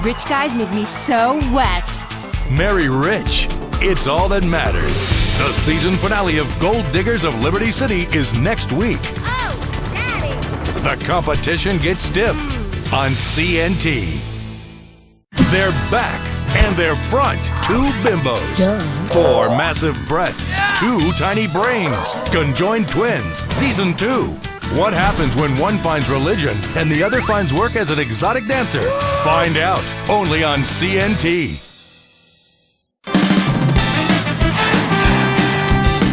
Rich guys make me so wet. Marry rich. It's all that matters. The season finale of Gold Diggers of Liberty City is next week. Oh, Daddy! The competition gets stiff on CNT. They're back, and they're front. 2 bimbos, 4 massive breasts, 2 tiny brains. Conjoined twins, Season 2. What happens when one finds religion and the other finds work as an exotic dancer? Find out, only on CNT.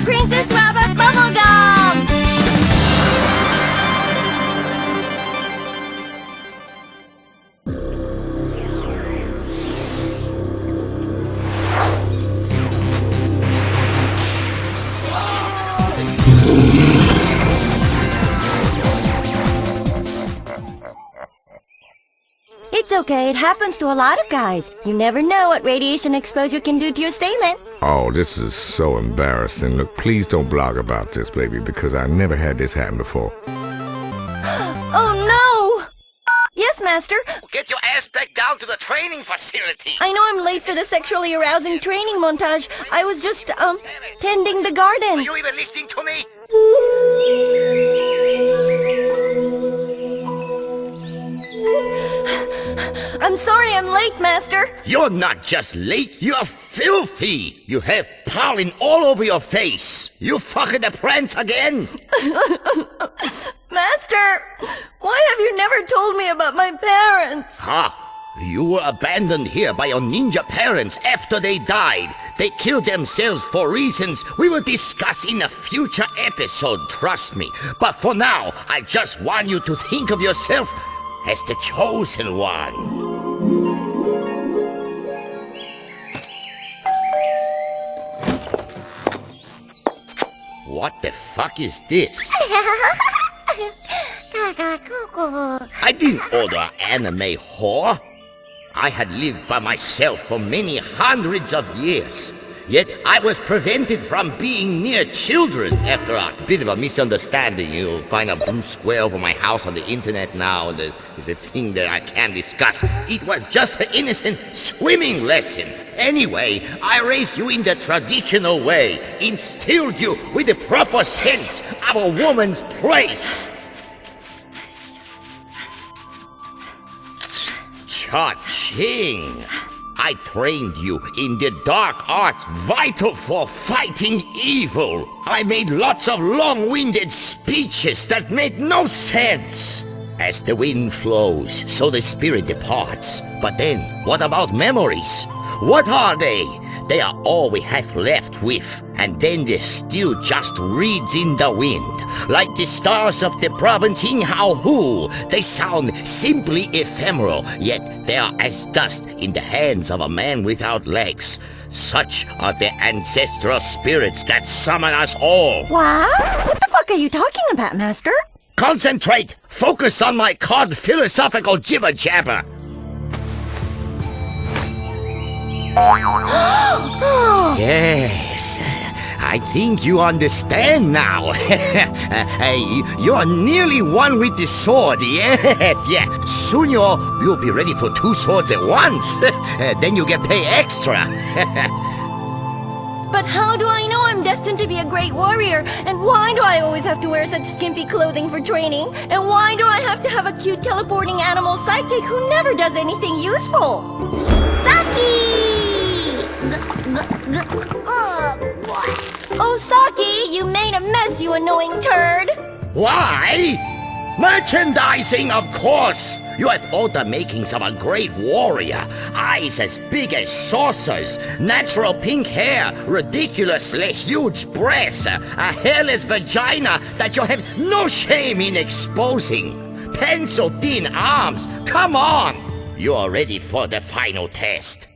Princess Rabbit Bubblegum! It's okay, it happens to a lot of guys. You never know what radiation exposure can do to your stamen. Oh, this is so embarrassing. Look, please don't blog about this, baby, because I never had this happen before. Oh, no! Yes, Master. Get your ass back down to the training facility. I know I'm late for the sexually arousing training montage. I was just, tending the garden. Are you even listening to me? I'm sorry I'm late, Master. You're not just late, you're filthy. You have pollen all over your face. You fucking the plants again. Master, why have you never told me about my parents? You were abandoned here by your ninja parents after they died. They killed themselves for reasons we will discuss in a future episode, trust me. But for now, I just want you to think of yourself as the chosen one. What the fuck is this? I didn't order an anime whore. I had lived by myself for many hundreds of years. Yet I was prevented from being near children after a bit of a misunderstanding. You'll find a blue square over my house on the internet now. It's a thing that I can't discuss. It was just an innocent swimming lesson. Anyway, I raised you in the traditional way, instilled you with the proper sense of a woman's place. Cha-ching! I trained you in the dark arts vital for fighting evil. I made lots of long-winded speeches that made no sense. As the wind flows, so the spirit departs. But then, what about memories? What are they? They are all we have left with. And then there's still just reeds in the wind. Like the stars of the province in Hu. They sound simply ephemeral, yet they are as dust in the hands of a man without legs. Such are the ancestral spirits that summon us all. What? What the fuck are you talking about, Master? Concentrate! Focus on my cod philosophical jibber-jabber! Yes, I think you understand now. You're nearly one with the sword, yes, yeah. Soon you'll be ready for 2 swords at once. Then you get paid extra. But how do I know I'm destined to be a great warrior? And why do I always have to wear such skimpy clothing for training? And why do I have to have a cute teleporting animal sidekick who never does anything useful? Saki! Oh, Saki, you made a mess, you annoying turd! Why? Merchandising, of course! You have all the makings of a great warrior. Eyes as big as saucers, natural pink hair, ridiculously huge breasts, a hairless vagina that you have no shame in exposing, pencil-thin arms. Come on! You are ready for the final test.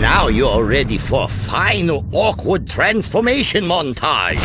Now you're ready for a final awkward transformation montage.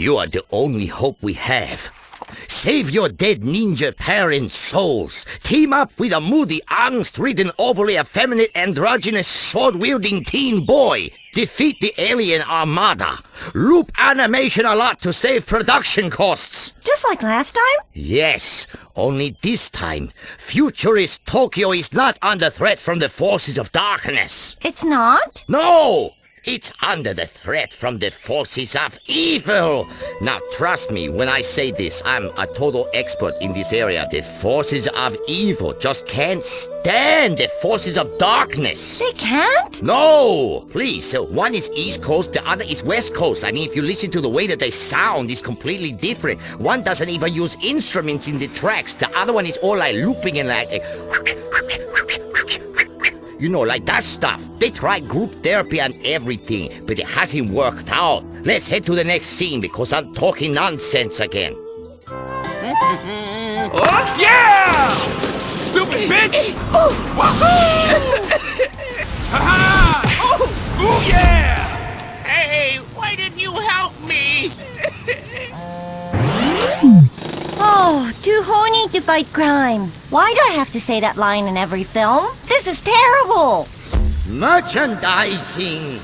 You are the only hope we have. Save your dead ninja parents' souls. Team up with a moody, angst-ridden, overly effeminate, androgynous, sword-wielding teen boy. Defeat the alien armada. Loop animation a lot to save production costs. Just like last time? Yes, only this time, futurist Tokyo is not under threat from the forces of darkness. It's not? No! It's under the threat from the forces of evil. Now, trust me when I say this. I'm a total expert in this area. The forces of evil just can't stand the forces of darkness. They can't? No! Please, one is East Coast, the other is West Coast. I mean, if you listen to the way that they sound, it's completely different. One doesn't even use instruments in the tracks. The other one is all like looping and like... You know, like that stuff. They tried group therapy and everything, but it hasn't worked out. Let's head to the next scene because I'm talking nonsense again. Oh, yeah! Stupid bitch! Wahoo! Ha-ha! Ooh, yeah! Hey, why didn't you help me? Oh, too horny to fight crime. Why do I have to say that line in every film? This is terrible. Merchandising.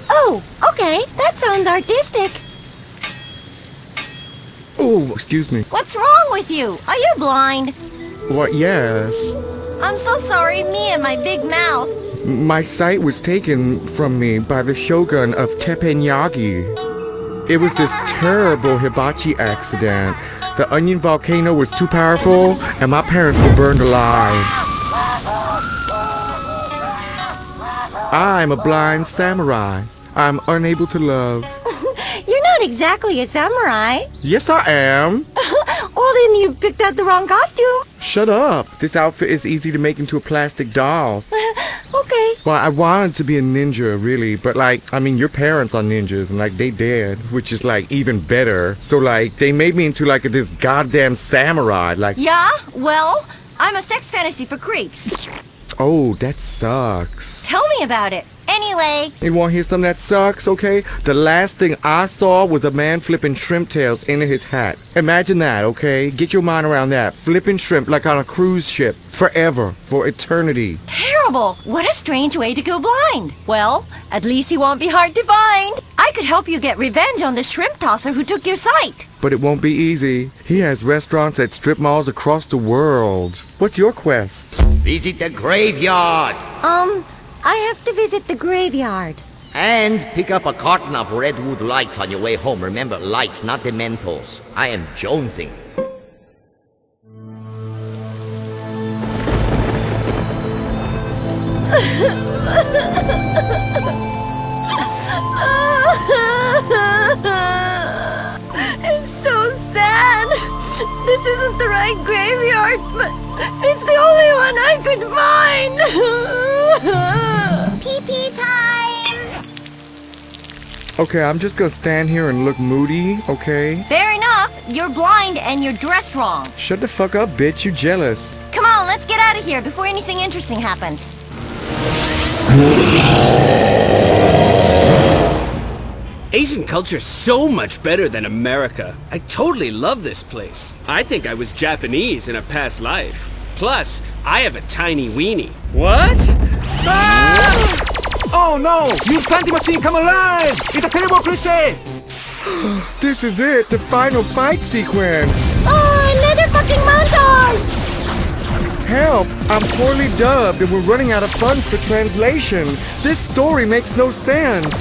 Oh, okay. That sounds artistic. Oh, excuse me. What's wrong with you? Are you blind? What, yes. I'm so sorry, me and my big mouth. My sight was taken from me by the shogun of Teppanyaki. It was this terrible hibachi accident. The onion volcano was too powerful, and my parents were burned alive. I'm a blind samurai. I'm unable to love. You're not exactly a samurai. Yes, I am. Well, then you picked out the wrong costume. Shut up. This outfit is easy to make into a plastic doll. Okay. Well, I wanted to be a ninja, really, but like, I mean, your parents are ninjas, and like, they dead, which is like, even better. So like, they made me into like this goddamn samurai, like... Yeah? Well, I'm a sex fantasy for creeps. Oh, that sucks. Tell me about it. Anyway. You want to hear something that sucks, okay? The last thing I saw was a man flipping shrimp tails into his hat. Imagine that, okay? Get your mind around that. Flipping shrimp like on a cruise ship. Forever. For eternity. Terrible. What a strange way to go blind. Well, at least he won't be hard to find. I could help you get revenge on the shrimp tosser who took your sight. But it won't be easy. He has restaurants at strip malls across the world. What's your quest? Visit the graveyard. I have to visit the graveyard. And pick up a carton of Redwood Lights on your way home. Remember, lights, not the Mentos. I am jonesing. It's so sad. This isn't the right graveyard, but it's the only one I could find. Pee-pee time. Okay, I'm just gonna stand here and look moody, okay? Fair enough. You're blind and you're dressed wrong. Shut the fuck up, bitch. You jealous. Come on, let's get out of here before anything interesting happens. Asian culture's so much better than America. I totally love this place. I think I was Japanese in a past life. Plus, I have a tiny weenie. What? Ah! Oh no! Use Panty Machine come alive! It's a terrible cliche! This is it, the final fight sequence. Oh, another fucking montage! Help! I'm poorly dubbed and we're running out of funds for translation. This story makes no sense.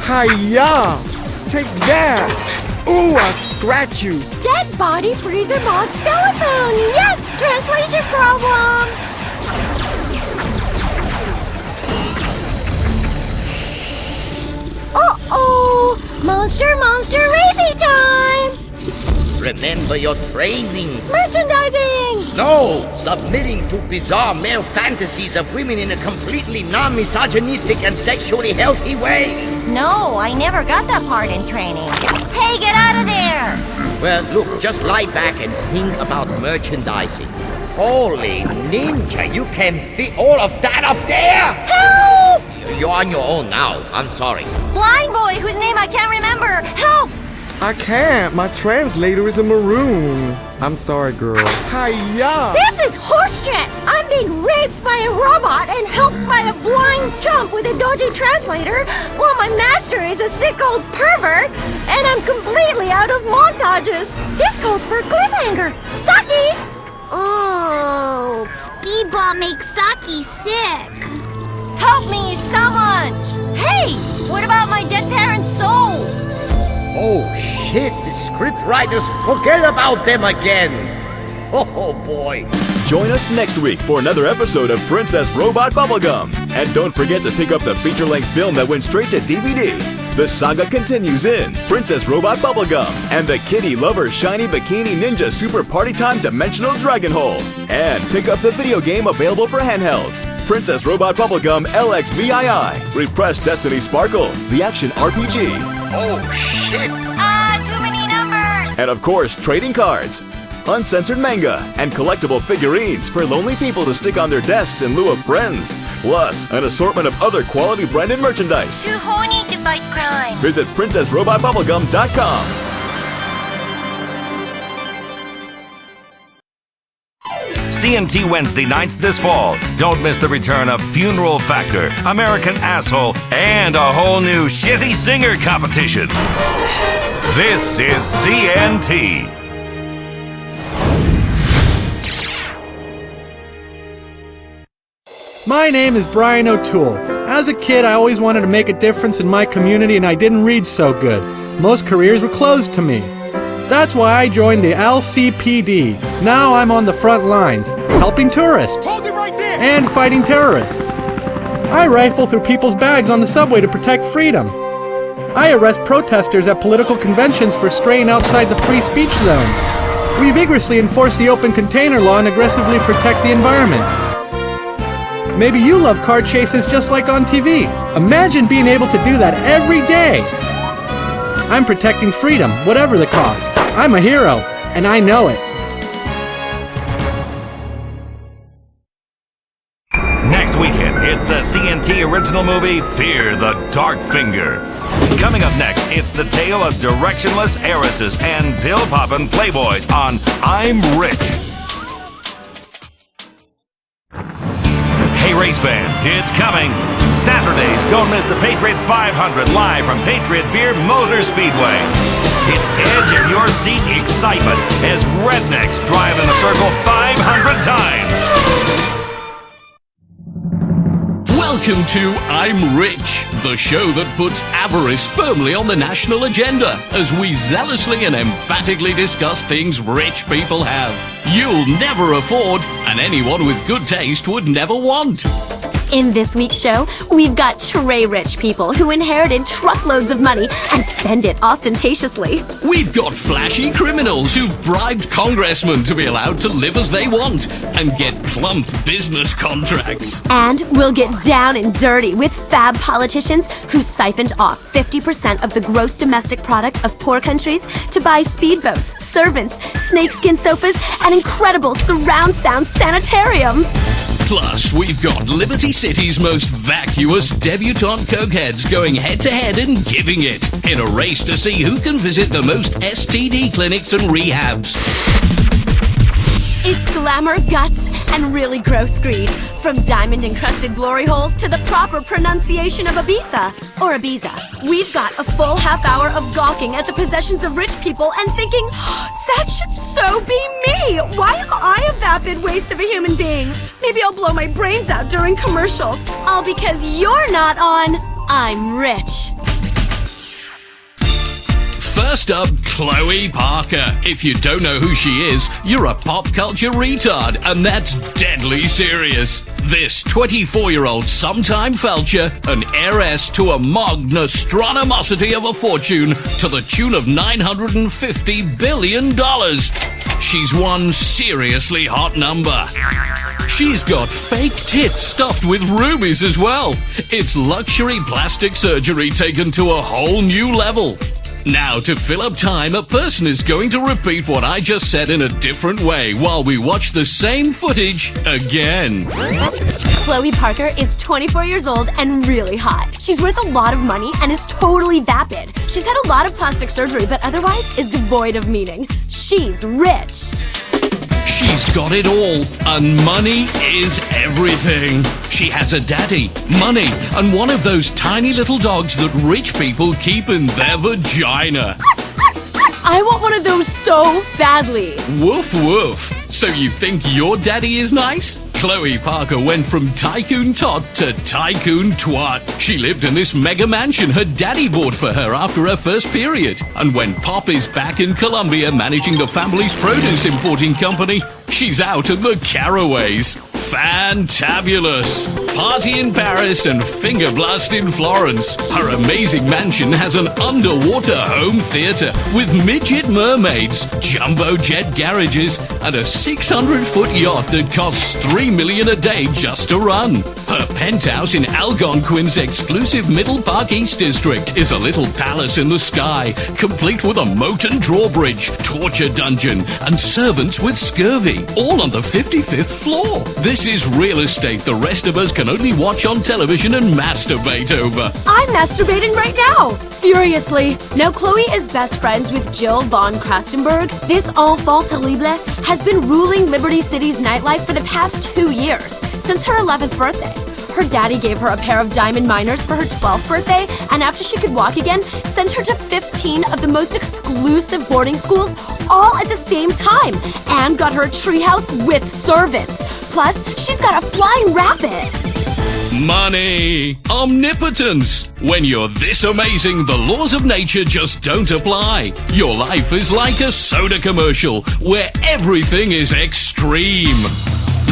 Hi-ya! Take that! Ooh, I'll scratch you! Dead body freezer box telephone! Yes! Translation problem! Uh-oh! Monster rapey time! Remember your training. Merchandising! No! Submitting to bizarre male fantasies of women in a completely non-misogynistic and sexually healthy way. No, I never got that part in training. Hey, get out of there! Well, look, just lie back and think about merchandising. Holy ninja, you can fit all of that up there? Help! You're on your own now. I'm sorry. Blind boy whose name I can't remember! Help! I can't. My translator is a maroon. I'm sorry, girl. Hiya! This is horseshit! I'm being raped by a robot and helped by a blind chump with a dodgy translator, while my master is a sick old pervert, and I'm completely out of montages. This calls for a cliffhanger. Saki! Ooh, Speedball makes Saki sick. Help me, someone! Hey, what about my dead parents' souls? Oh shit, the scriptwriters forget about them again. Oh boy. Join us next week for another episode of Princess Robot Bubblegum. And don't forget to pick up the feature-length film that went straight to DVD. The saga continues in Princess Robot Bubblegum and the Kitty Lover Shiny Bikini Ninja Super Party Time Dimensional Dragon Hole. And pick up the video game available for handhelds, Princess Robot Bubblegum LXVII, Repressed Destiny Sparkle, the action RPG. Oh shit! Too many numbers! And of course, trading cards, uncensored manga, and collectible figurines for lonely people to stick on their desks in lieu of friends. Plus, an assortment of other quality branded merchandise. Too horny to fight crime. Visit PrincessRobotBubblegum.com. CNT Wednesday nights this fall. Don't miss the return of Funeral Factor, American Asshole, and a whole new shitty singer competition. This is CNT. My name is Brian O'Toole. As a kid, I always wanted to make a difference in my community, and I didn't read so good. Most careers were closed to me. That's why I joined the LCPD. Now I'm on the front lines, helping tourists and fighting terrorists. I rifle through people's bags on the subway to protect freedom. I arrest protesters at political conventions for straying outside the free speech zone. We vigorously enforce the open container law and aggressively protect the environment. Maybe you love car chases just like on TV. Imagine being able to do that every day. I'm protecting freedom, whatever the cost. I'm a hero, and I know it. Next weekend, it's the CNT original movie, Fear the Dark Finger. Coming up next, it's the tale of directionless heiresses and pill-poppin' playboys on I'm Rich. Hey race fans, it's coming. Saturdays, don't miss the Patriot 500 live from Patriot Beer Motor Speedway. It's edge of your seat excitement as rednecks drive in a circle 500 times. Welcome to I'm Rich, the show that puts avarice firmly on the national agenda as we zealously and emphatically discuss things rich people have. You'll never afford, and anyone with good taste would never want. In this week's show, we've got tray rich people who inherited truckloads of money and spend it ostentatiously. We've got flashy criminals who've bribed congressmen to be allowed to live as they want and get plump business contracts. And we'll get down and dirty with fab politicians who siphoned off 50% of the gross domestic product of poor countries to buy speedboats, servants, snakeskin sofas, and incredible surround sound sanitariums. Plus, we've got Liberty City's most vacuous debutante cokeheads going head-to-head and giving it in a race to see who can visit the most STD clinics and rehabs. It's glamour, guts, and really gross greed. From diamond-encrusted glory holes to the proper pronunciation of Ibiza or Ibiza. We've got a full half hour of gawking at the possessions of rich people and thinking, that should so be me! Why am I a vapid waste of a human being? Maybe I'll blow my brains out during commercials. All because you're not on I'm Rich. First up, Chloe Parker. If you don't know who she is, you're a pop culture retard, and that's deadly serious. This 24-year-old sometime felcher, an heiress to a magnostronomosity of a fortune to the tune of $950 billion. She's one seriously hot number. She's got fake tits stuffed with rubies as well. It's luxury plastic surgery taken to a whole new level. Now, to fill up time, a person is going to repeat what I just said in a different way while we watch the same footage again. Chloe Parker is 24 years old and really hot. She's worth a lot of money and is totally vapid. She's had a lot of plastic surgery, but otherwise is devoid of meaning. She's rich. She's got it all, and money is everything. She has a daddy, money, and one of those tiny little dogs that rich people keep in their vagina. I want one of those so badly. Woof woof. So you think your daddy is nice? Chloe Parker went from tycoon tot to tycoon twat. She lived in this mega mansion her daddy bought for her after her first period. And when Pop is back in Colombia managing the family's produce importing company, she's out in the Caraways. Fantabulous. Party in Paris and finger blast in Florence. Her amazing mansion has an underwater home theater with midget mermaids, jumbo jet garages, and a 600-foot yacht that costs $3 million a day just to run. Her penthouse in Algonquin's exclusive Middle Park East District is a little palace in the sky, complete with a moat and drawbridge, torture dungeon, and servants with scurvy, all on the 55th floor. This is real estate the rest of us can only watch on television and masturbate over. I'm masturbating right now, furiously. Now Chloe is best friends with Jill von Krastenberg. This enfant terrible has been ruling Liberty City's nightlife for the past 2 years, since her 11th birthday. Her daddy gave her a pair of diamond minors for her 12th birthday, and after she could walk again, sent her to 15 of the most exclusive boarding schools all at the same time, and got her a treehouse with servants. Plus, she's got a flying rabbit. Money. Omnipotence. When you're this amazing, the laws of nature just don't apply. Your life is like a soda commercial where everything is extreme.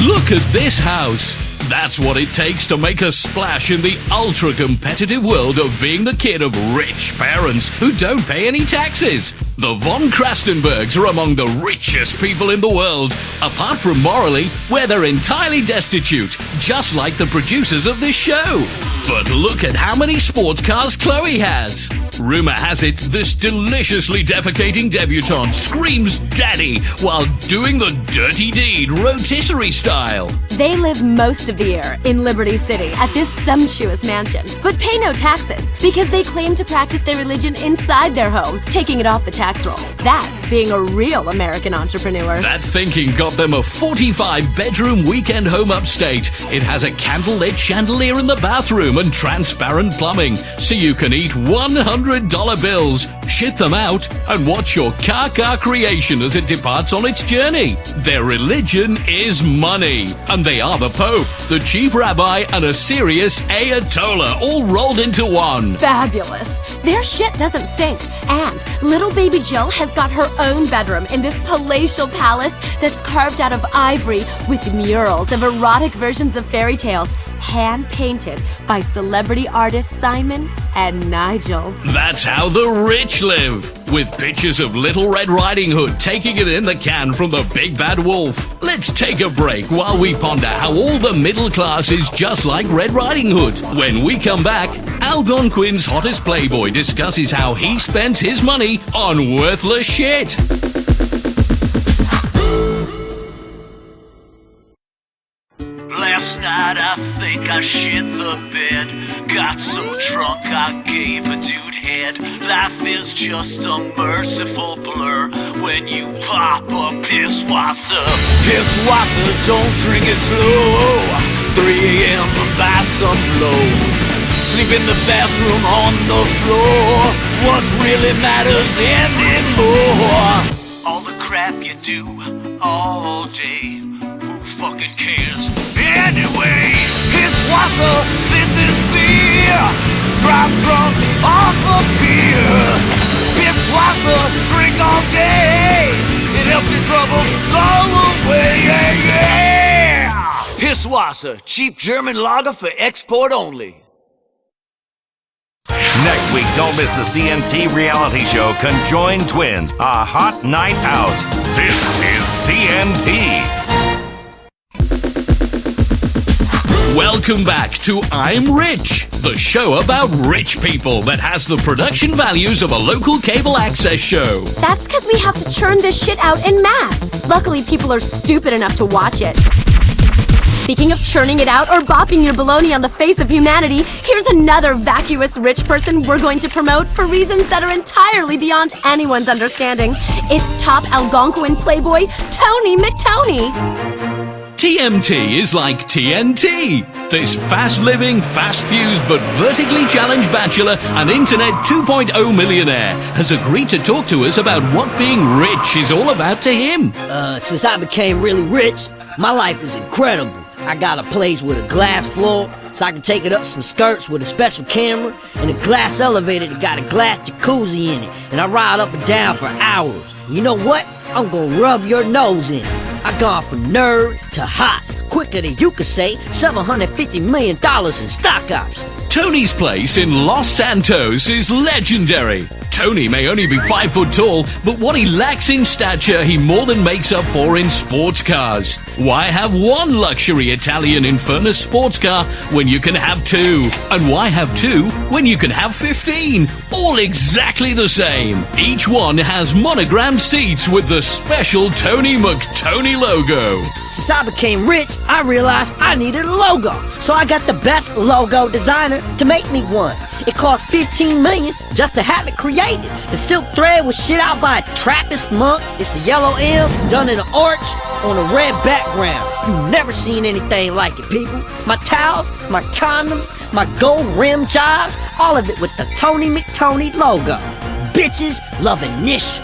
Look at this house. That's what it takes to make a splash in the ultra-competitive world of being the kid of rich parents who don't pay any taxes. The von Krastenbergs are among the richest people in the world, apart from morally, where they're entirely destitute, just like the producers of this show. But look at how many sports cars Chloe has. Rumor has it this deliciously defecating debutante screams daddy while doing the dirty deed rotisserie style. They live most of the year in Liberty City at this sumptuous mansion, but pay no taxes because they claim to practice their religion inside their home, taking it off the tax rolls. That's being a real American entrepreneur. That thinking got them a 45-bedroom weekend home upstate. It has a candle-lit chandelier in the bathroom and transparent plumbing, so you can eat $100 bills, shit them out, and watch your car creation as it departs on its journey. Their religion is money, and they are the Pope, the chief rabbi, and a serious Ayatollah, all rolled into one. Fabulous. Their shit doesn't stink. And little baby Jill has got her own bedroom in this palatial palace that's carved out of ivory with murals of erotic versions of fairy tales, hand-painted by celebrity artists Simon and Nigel. That's how the rich live, with pictures of Little Red Riding Hood taking it in the can from the Big Bad Wolf. Let's take a break while we ponder how all the middle class is just like Red Riding Hood. When we come back, Algonquin's hottest playboy discusses how he spends his money on worthless shit. Last night I think I shit the bed. Got so drunk I gave a dude head. Life is just a merciful blur when you pop a Pißwasser. Pißwasser, don't drink it slow. 3 a.m. buy some blow. Sleep in the bathroom on the floor. What really matters anymore? All the crap you do all day. Who fucking cares? Anyway, Pißwasser, this is beer. Drive drunk off of beer. Pißwasser, drink all day. It helps your troubles go away. Yeah, yeah. Pißwasser, cheap German lager for export only. Next week, don't miss the CNT reality show Conjoined Twins, a hot night out. This is CNT. Welcome back to I'm Rich, the show about rich people that has the production values of a local cable access show. That's because we have to churn this shit out en masse. Luckily, people are stupid enough to watch it. Speaking of churning it out or bopping your baloney on the face of humanity, here's another vacuous rich person we're going to promote for reasons that are entirely beyond anyone's understanding. It's top Algonquin playboy, Tony McTony. TMT is like TNT. This fast-living, fast-fused but vertically challenged bachelor and Internet 2.0 millionaire has agreed to talk to us about what being rich is all about to him. Since I became really rich, my life is incredible. I got a place with a glass floor, so I can take it up some skirts with a special camera, and a glass elevator that got a glass jacuzzi in it, and I ride up and down for hours. You know what? I'm gonna rub your nose in it. I gone from nerd to hot, quicker than you could say $750 million in stock ops. Tony's place in Los Santos is legendary. Tony may only be 5 foot tall, but what he lacks in stature, he more than makes up for in sports cars. Why have one luxury Italian Infernus sports car when you can have 2? And why have 2 when you can have 15? All exactly the same. Each one has monogrammed seats with the special Tony McTony logo. Since I became rich, I realized I needed a logo. So I got the best logo designer to make me one. It cost $15 million just to have it created. The silk thread was shit out by a Trappist monk. It's a yellow M done in an arch on a red background. You've never seen anything like it, people. My towels, my condoms, my gold rim jobs, all of it with the Tony McTony logo. Bitches loving niche.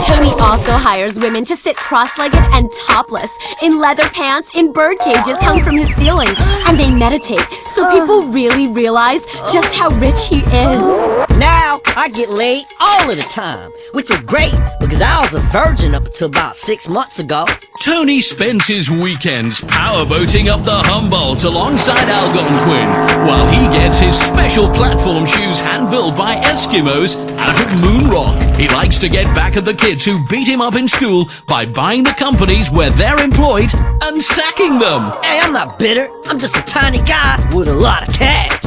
Tony also hires women to sit cross-legged and topless in leather pants in bird cages hung from his ceiling, and they meditate so people really realize just how rich he is. Now I get laid all of the time, which is great because I was a virgin up until about 6 months ago. Tony spends his weekends powerboating up the Humboldt alongside Algonquin, while he gets his special platform shoes hand-built by Eskimos out of Moon Rock. He likes to get back at the kids who beat him up in school by buying the companies where they're employed and sacking them. Hey, I'm not bitter. I'm just a tiny guy with a lot of cash.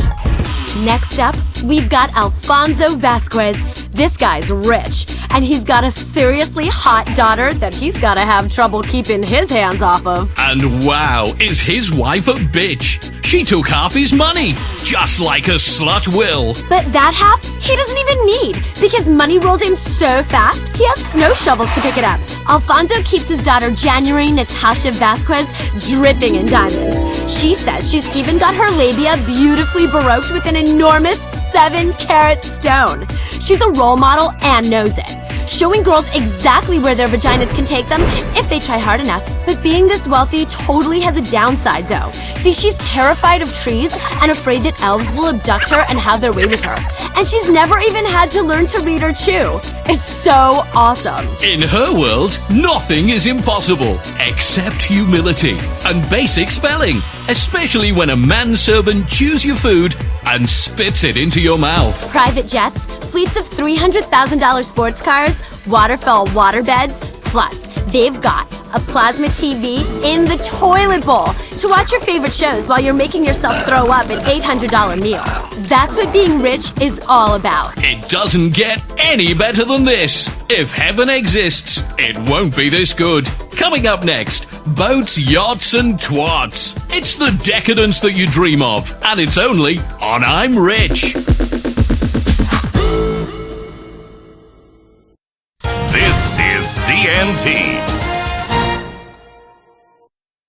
Next up, we've got Alfonso Vasquez. This guy's rich, and he's got a seriously hot daughter that he's gotta have trouble keeping his hands off of. And wow, is his wife a bitch? She took half his money, just like a slut will. But that half, he doesn't even need, because money rolls in so fast, he has snow shovels to pick it up. Alfonso keeps his daughter January Natasha Vasquez dripping in diamonds. She says she's even got her labia beautifully baroqued with an enormous 7-carat stone. She's a role model and knows it, showing girls exactly where their vaginas can take them if they try hard enough. But being this wealthy totally has a downside though. See, she's terrified of trees and afraid that elves will abduct her and have their way with her. And she's never even had to learn to read or chew. It's so awesome. In her world, nothing is impossible except humility and basic spelling, especially when a manservant chews your food and spits it into your mouth. Private jets, fleets of $300,000 sports cars, waterfall waterbeds, plus they've got a plasma TV in the toilet bowl to watch your favorite shows while you're making yourself throw up an $800 meal. That's what being rich is all about. It doesn't get any better than this. If heaven exists, it won't be this good. Coming up next, boats, yachts, and twats. It's the decadence that you dream of, and it's only on I'm Rich. This is CNT.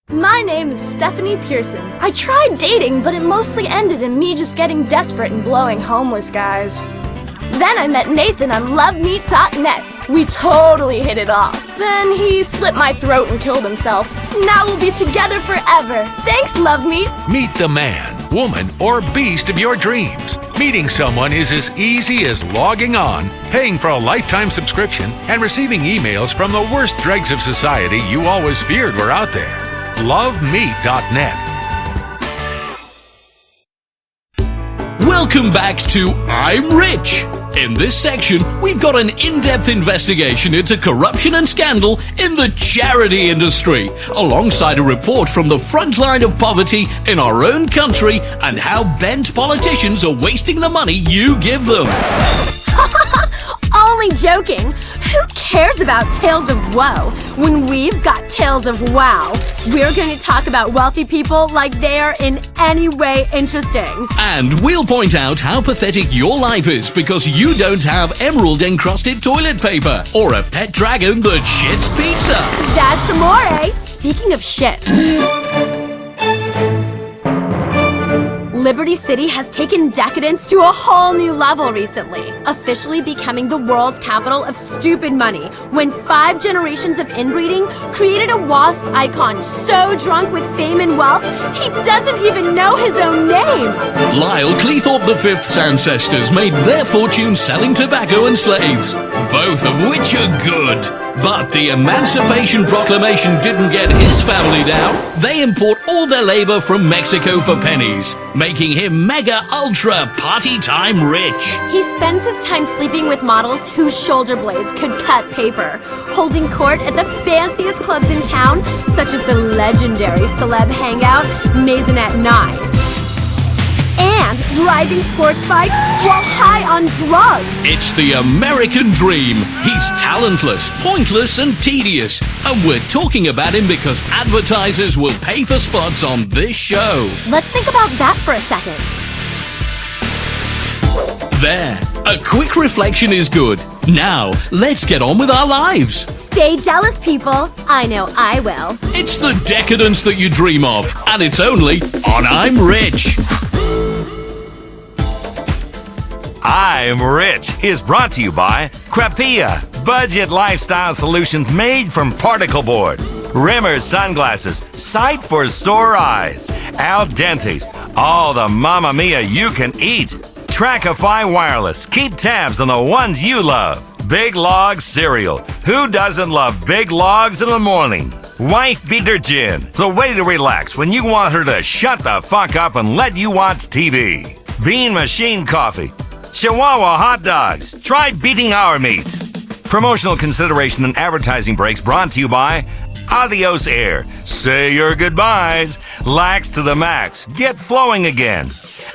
My name is Stephanie Pearson. I tried dating, but it mostly ended in me just getting desperate and blowing homeless guys. Then I met Nathan on LoveMeat.net. We totally hit it off. Then he slit my throat and killed himself. Now we'll be together forever. Thanks, LoveMeat. Meet the man, woman, or beast of your dreams. Meeting someone is as easy as logging on, paying for a lifetime subscription, and receiving emails from the worst dregs of society you always feared were out there. LoveMeat.net. Welcome back to I'm Rich. In this section, we've got an in-depth investigation into corruption and scandal in the charity industry, alongside a report from the front line of poverty in our own country and how bent politicians are wasting the money you give them. Only joking. Who cares about tales of woe when we've got tales of wow? We're going to talk about wealthy people like they are in any way interesting. And we'll point out how pathetic your life is because you don't have emerald-encrusted toilet paper or a pet dragon that shits pizza. That's amore. Speaking of shit. Liberty City has taken decadence to a whole new level recently, officially becoming the world's capital of stupid money when 5 generations of inbreeding created a wasp icon so drunk with fame and wealth he doesn't even know his own name. Lyle Cleethorpe V's ancestors made their fortune selling tobacco and slaves, both of which are good. But the Emancipation Proclamation didn't get his family down. They import all their labor from Mexico for pennies, making him mega ultra party time rich. He spends his time sleeping with models whose shoulder blades could cut paper, holding court at the fanciest clubs in town, such as the legendary celeb hangout Maisonette 9. And driving sports bikes while high on drugs. It's the American dream. He's talentless, pointless, and tedious. And we're talking about him because advertisers will pay for spots on this show. Let's think about that for a second. There. A quick reflection is good. Now, let's get on with our lives. Stay jealous, people. I know I will. It's the decadence that you dream of. And it's only on I'm Rich. I'm Rich is brought to you by Crapia, budget lifestyle solutions made from particle board. Rimmer's sunglasses, sight for sore eyes. Al Dente's, all the Mamma Mia you can eat. Trackify Wireless, keep tabs on the ones you love. Big Log Cereal, who doesn't love big logs in the morning? Wife Beater Gin, the way to relax when you want her to shut the fuck up and let you watch TV. Bean Machine Coffee. Chihuahua hot dogs. Try beating our meat. Promotional consideration and advertising breaks brought to you by Adios Air. Say your goodbyes. Lax to the max. Get flowing again.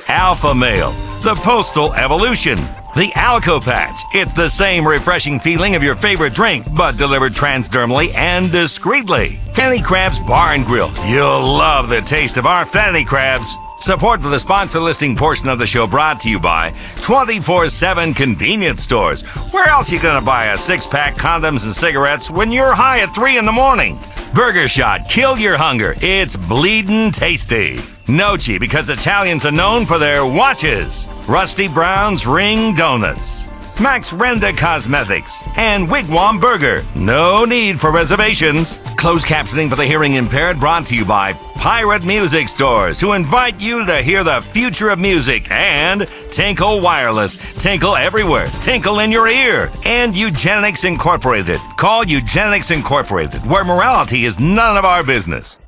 Alpha Male. The Postal Evolution. The Alco Patch. It's the same refreshing feeling of your favorite drink, but delivered transdermally and discreetly. Fanny Crab's Bar and Grill. You'll love the taste of our Fanny Crabs. Support for the sponsor listing portion of the show brought to you by 24/7 Convenience Stores. Where else you gonna buy a 6-pack condoms and cigarettes when you're high at 3 in the morning? Burger Shot, kill your hunger. It's bleedin' tasty. Noci, because Italians are known for their watches. Rusty Brown's Ring Donuts. Max Renda Cosmetics, and Wigwam Burger. No need for reservations. Closed captioning for the hearing impaired brought to you by Pirate Music Stores, who invite you to hear the future of music, and Tinkle Wireless. Tinkle everywhere. Tinkle in your ear. And Eugenics Incorporated. Call Eugenics Incorporated, where morality is none of our business.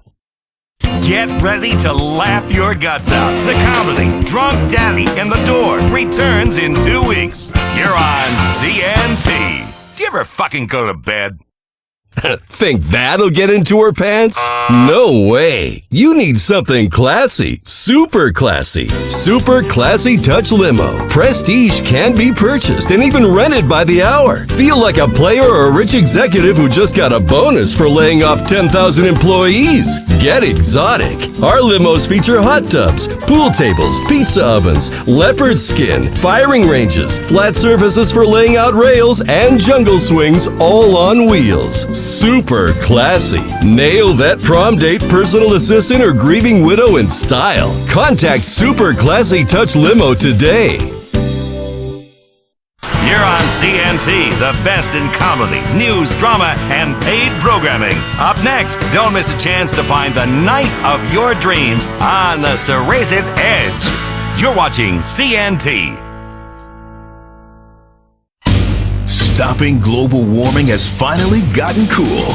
Get ready to laugh your guts out. The comedy Drunk Daddy in the Door returns in 2 weeks. You're on CNT. Do you ever fucking go to bed? Think that'll get into her pants? No way. You need something classy. Super classy. Super Classy Touch Limo. Prestige can be purchased and even rented by the hour. Feel like a player or a rich executive who just got a bonus for laying off 10,000 employees. Get exotic. Our limos feature hot tubs, pool tables, pizza ovens, leopard skin, firing ranges, flat surfaces for laying out rails, and jungle swings all on wheels. Super classy. Nail that prom date, personal assistant, or grieving widow in style. Contact Super Classy Touch Limo today. You're on CNT, the best in comedy, news, drama, and paid programming. Up next, don't miss a chance to find the knife of your dreams on the Serrated Edge. You're watching CNT. Stopping global warming has finally gotten cool.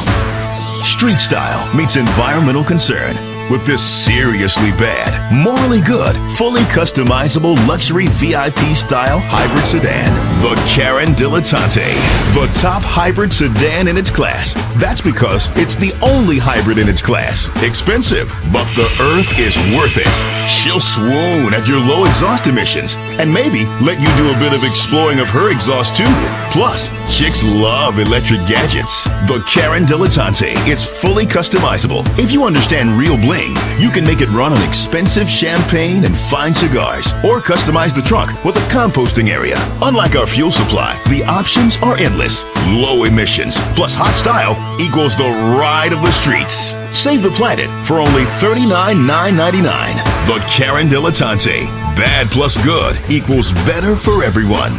Street style meets environmental concern. with this seriously bad, morally good, fully customizable luxury VIP style hybrid sedan. The Karin Dilettante, the top hybrid sedan in its class. That's because it's the only hybrid in its class. Expensive, but the earth is worth it. She'll swoon at your low exhaust emissions and maybe let you do a bit of exploring of her exhaust too. Plus, chicks love electric gadgets. The Karin Dilettante is fully customizable. If you understand real bling, you can make it run on expensive champagne and fine cigars, or customize the trunk with a composting area. Unlike our fuel supply, the options are endless. Low emissions plus hot style equals the ride of the streets. Save the planet for only $39,999. The Karin Dilettante. Bad plus good equals better for everyone.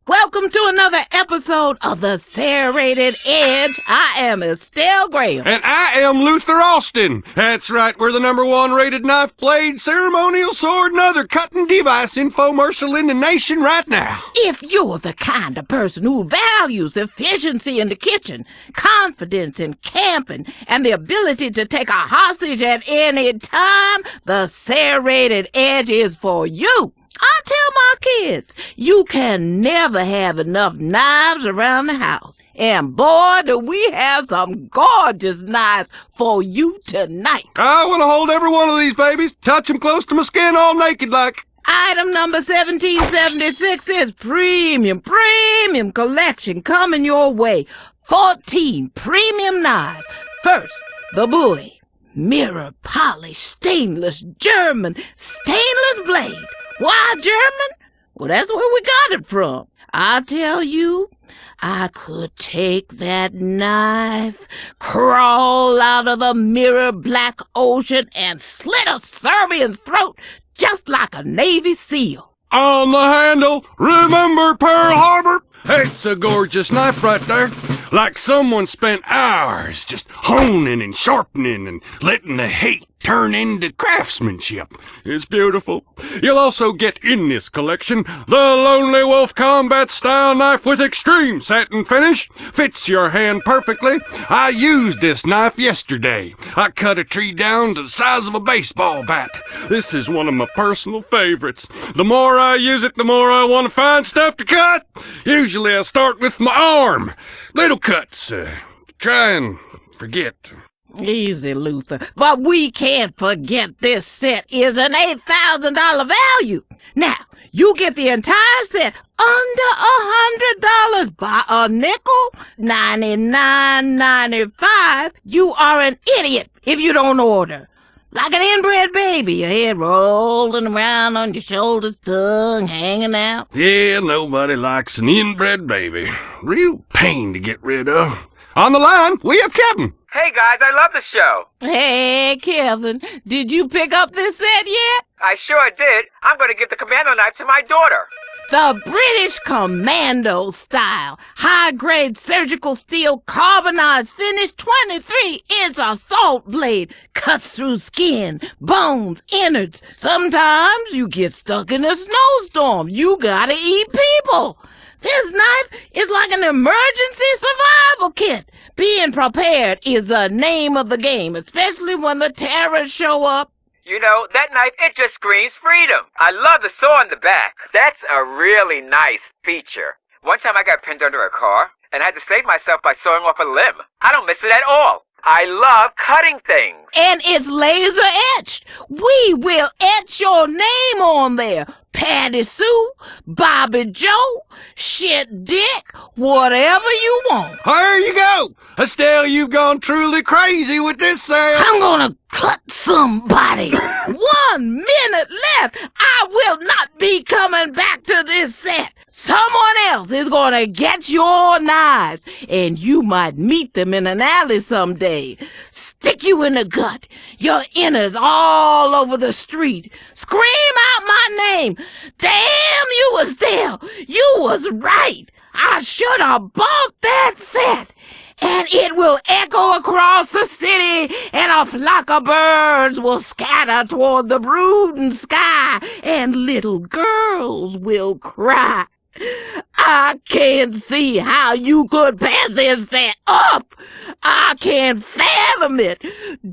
Welcome to another episode of the Serrated Edge. I am Estelle Graham. And I am Luther Austin. That's right, we're the #1 rated knife blade, ceremonial sword, and other cutting device infomercial in the nation right now. If you're the kind of person who values efficiency in the kitchen, confidence in camping, and the ability to take a hostage at any time, the Serrated Edge is for you. I tell my kids, you can never have enough knives around the house. And boy, do we have some gorgeous knives for you tonight. I want to hold every one of these babies, touch them close to my skin all naked like. Item number 1776 is premium collection coming your way. 14 premium knives. First, the Bowie. Mirror polished stainless German stainless blade. Why German? Well, that's where we got it from. I tell you, I could take that knife, crawl out of the mirror black ocean, and slit a Serbian's throat just like a Navy SEAL. On the handle, remember Pearl Harbor? It's a gorgeous knife right there. Like someone spent hours just honing and sharpening and letting the hate turn into craftsmanship. It's beautiful. You'll also get in this collection the Lonely Wolf Combat Style Knife with extreme satin finish. Fits your hand perfectly. I used this knife yesterday. I cut a tree down to the size of a baseball bat. This is one of my personal favorites. The more I use it, the more I want to find stuff to cut. Usually I start with my arm. Little cuts. Try and forget. Easy, Luther. But we can't forget this set is an $8,000 value. Now, you get the entire set under $100 by a nickel, $99.95. You are an idiot if you don't order. Like an inbred baby, your head rolling around on your shoulders, tongue hanging out. Yeah, nobody likes an inbred baby. Real pain to get rid of. On the line, we have Kevin. Hey guys, I love the show. Hey, Kevin, did you pick up this set yet? I sure did. I'm going to give the commando knife to my daughter. The British Commando style, high-grade surgical steel carbonized finish 23-inch assault blade, cuts through skin, bones, innards. Sometimes you get stuck in a snowstorm. You gotta eat people. This knife is like an emergency survival kit. Being prepared is the name of the game, especially when the terrorists show up. You know, that knife, it just screams freedom. I love the saw in the back. That's a really nice feature. One time I got pinned under a car, and I had to save myself by sawing off a limb. I don't miss it at all. I love cutting things. And it's laser etched. We will etch your name on there. Patty Sue, Bobby Joe, Shit Dick, whatever you want. There you go. Estelle, you've gone truly crazy with this set. I'm gonna cut somebody. 1 minute left. I will not be coming back to this set. Someone else is gonna get your knives, and you might meet them in an alley someday. Stick you in the gut, your innards all over the street. Scream out my name. Damn you, Estelle. You was right. I should have bought that set. And it will echo across the city, and a flock of birds will scatter toward the brooding sky, and little girls will cry. I can't see how you could pass this set up. I can't fathom it.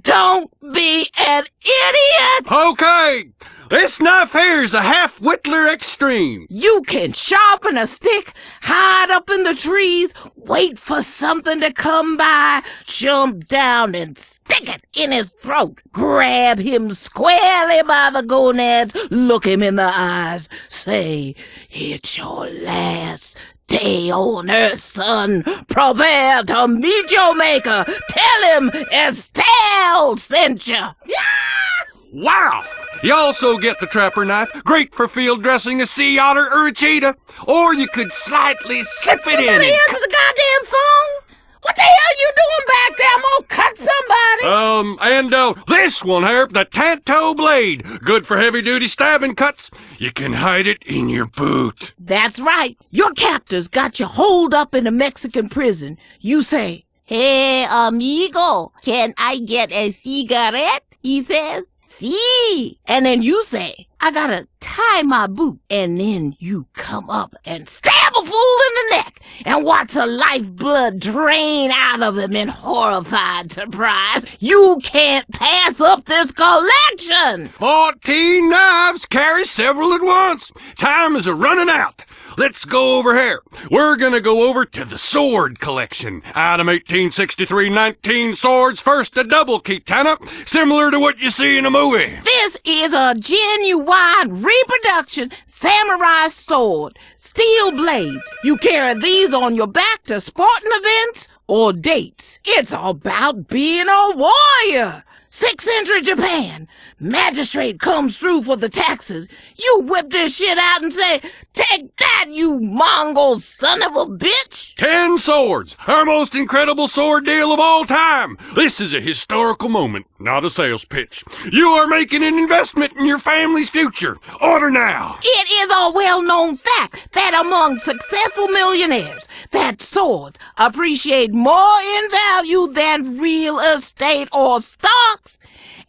Don't be an idiot. Okay, this knife here is a half Whittler extreme. You can sharpen a stick, hide up in the trees, wait for something to come by, jump down and stick it in his throat, grab him squarely by the gonads, look him in the eyes, say, "It's your last day on earth, son. Prepare to meet your maker. Tell him Estelle sent you." Wow! You also get the trapper knife, great for field dressing a sea otter or a cheetah. Or you could slightly slip it in. Somebody answer the goddamn phone. What the hell you doing back there? I'm gonna cut somebody. This one here, the Tanto blade, good for heavy-duty stabbing cuts. You can hide it in your boot. That's right. Your captors got you holed up in a Mexican prison. You say, "Hey, amigo, can I get a cigarette?" He says, "See." And then you say, "I gotta tie my boot." And then you come up and stab a fool in the neck and watch the lifeblood drain out of him in horrified surprise. You can't pass up this collection. 14 knives, carry several at once. Time is a-running out. Let's go over here. We're gonna go over to the sword collection. Item 1863, 19 swords, first a double katana, similar to what you see in a movie. This is a genuine reproduction samurai sword. Steel blades. You carry these on your back to sporting events or dates. It's about being a warrior. 6th century Japan. Magistrate comes through for the taxes. You whip this shit out and say, "Take that, you Mongol son of a bitch." 10 swords, our most incredible sword deal of all time. This is a historical moment, not a sales pitch. You are making an investment in your family's future. Order now. It is a well-known fact that among successful millionaires, that swords appreciate more in value than real estate or stocks.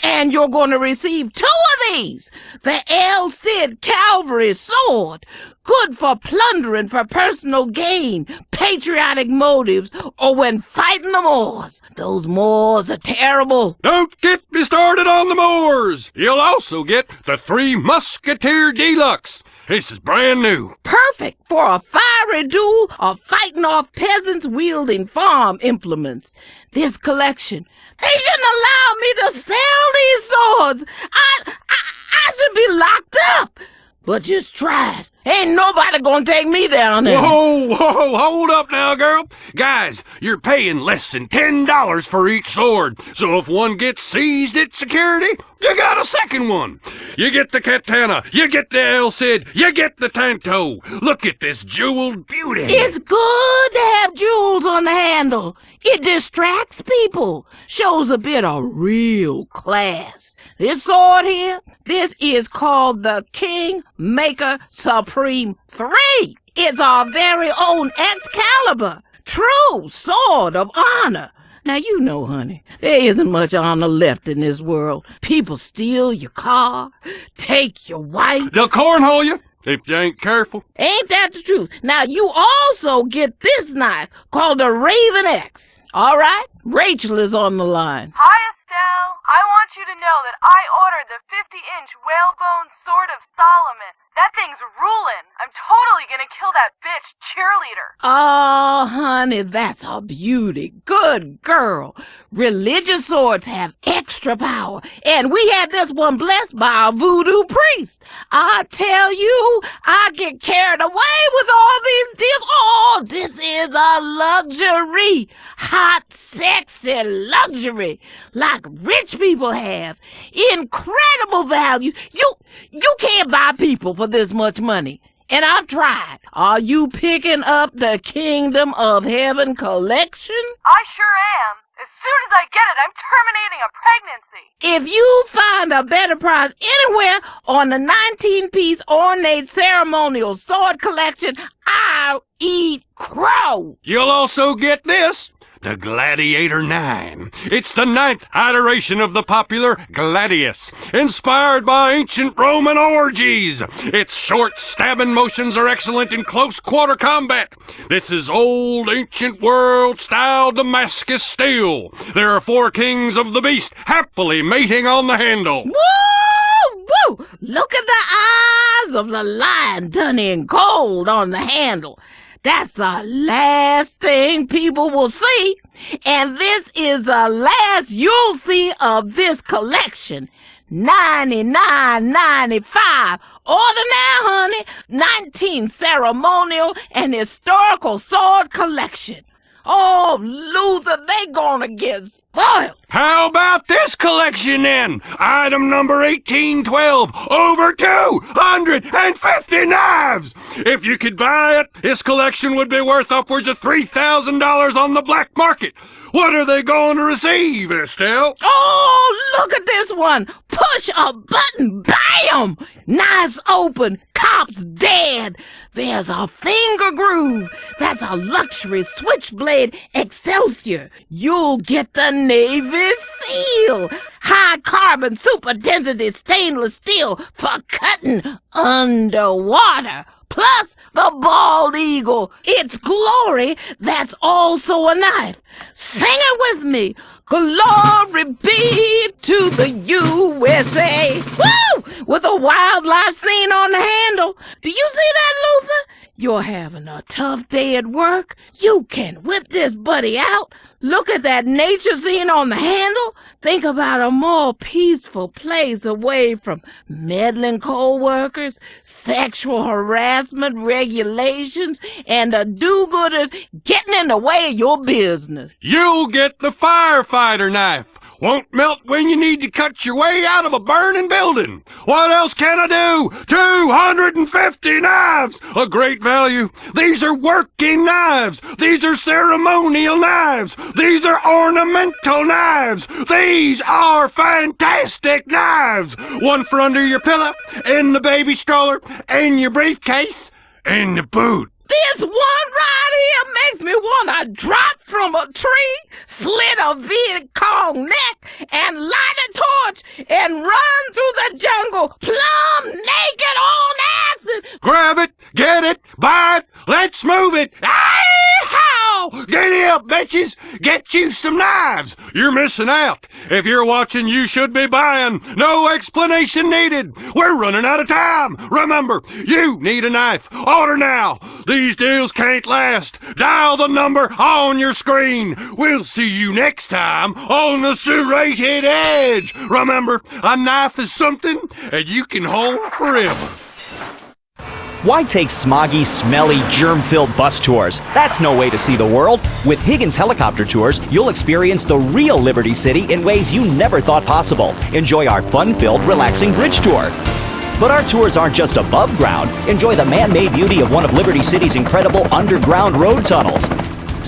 And you're going to receive 2 of these. The El Cid Cavalry Sword, good for plundering for personal gain, patriotic motives, or when fighting the Moors. Those Moors are terrible. Don't get me started on the Moors. You'll also get the 3 Musketeer Deluxe. This is brand new. Perfect for a fiery duel or fighting off peasants wielding farm implements. This collection, they shouldn't allow me to sell these swords. I should be locked up. But just try it. Ain't nobody gonna take me down there. Whoa, hold up now, girl. Guys, you're paying less than $10 for each sword. So if one gets seized at security, you got a second one. You get the katana, you get the El Cid, you get the Tanto. Look at this jeweled beauty. It's good to have jewels on the handle. It distracts people, shows a bit of real class. This sword here, this is called the King Maker Supreme 3. It's our very own Excalibur, true sword of honor. Now, you know, honey, there isn't much honor left in this world. People steal your car, take your wife. They'll cornhole you if you ain't careful. Ain't that the truth? Now, you also get this knife called the Raven X. All right? Rachel is on the line. Hi, Estelle. I want you to know that I ordered the 50-inch whalebone Sword of Solomon. That thing's rulin'. I'm totally gonna kill that bitch cheerleader. Oh, honey, that's a beauty. Good girl. Religious swords have extra power, and we had this one blessed by a voodoo priest. I tell you, I get carried away with all these deals. Oh, this is a luxury. Hot, sexy luxury. Like rich people have. Incredible value. You can't buy people for this much money. And I've tried. Are you picking up the Kingdom of Heaven collection? I sure am. As soon as I get it, I'm terminating a pregnancy. If you find a better price anywhere on the 19-piece ornate ceremonial sword collection, I'll eat crow. You'll also get this. the Gladiator 9. It's the 9th iteration of the popular Gladius, inspired by ancient Roman orgies. Its short stabbing motions are excellent in close quarter combat. This is old ancient world-style Damascus steel. There are 4 kings of the beast happily mating on the handle. Woo! Woo! Look at the eyes of the lion done in gold on the handle. That's the last thing people will see, and this is the last you'll see of this collection. $99.95. Order now, honey. 19 ceremonial and historical sword collection. Oh, Luther, they gonna get spoiled. How about this collection then? Item number 1812, over 250 knives! If you could buy it, this collection would be worth upwards of $3,000 on the black market. What are they going to receive, Estelle? Oh, look at this one. Push a button, bam! Knives open, cops dead. There's a finger groove. That's a luxury switchblade Excelsior. You'll get the Navy SEAL. High carbon super density stainless steel for cutting underwater. Plus the bald eagle. Its glory, that's also a knife. Sing it with me. Glory be to the USA. Woo! With a wildlife scene on the handle. Do you see that, Luther? You're having a tough day at work. You can whip this buddy out. Look at that nature scene on the handle. Think about a more peaceful place away from meddling co-workers, sexual harassment regulations, and the do-gooders getting in the way of your business. You'll get the firefighter knife. Won't melt when you need to cut your way out of a burning building. What else can I do? 250 knives! A great value. These are working knives. These are ceremonial knives. These are ornamental knives. These are fantastic knives. One for under your pillow, in the baby stroller, in your briefcase, in the boot. This one right here makes me want to drop from a tree, slit a big Kong neck, and light a torch and run through the jungle plumb naked on acid. Grab it, get it, buy it, let's move it. How? Giddy up, bitches. Get you some knives. You're missing out. If you're watching, you should be buying. No explanation needed. We're running out of time. Remember, you need a knife. Order now. These deals can't last. Dial the number on your screen. We'll see you next time on the Serrated Edge. Remember, a knife is something that you can hold forever. Why take smoggy, smelly, germ-filled bus tours? That's no way to see the world. With Higgins Helicopter Tours, you'll experience the real Liberty City in ways you never thought possible. Enjoy our fun-filled, relaxing bridge tour. But our tours aren't just above ground. Enjoy the man-made beauty of one of Liberty City's incredible underground road tunnels.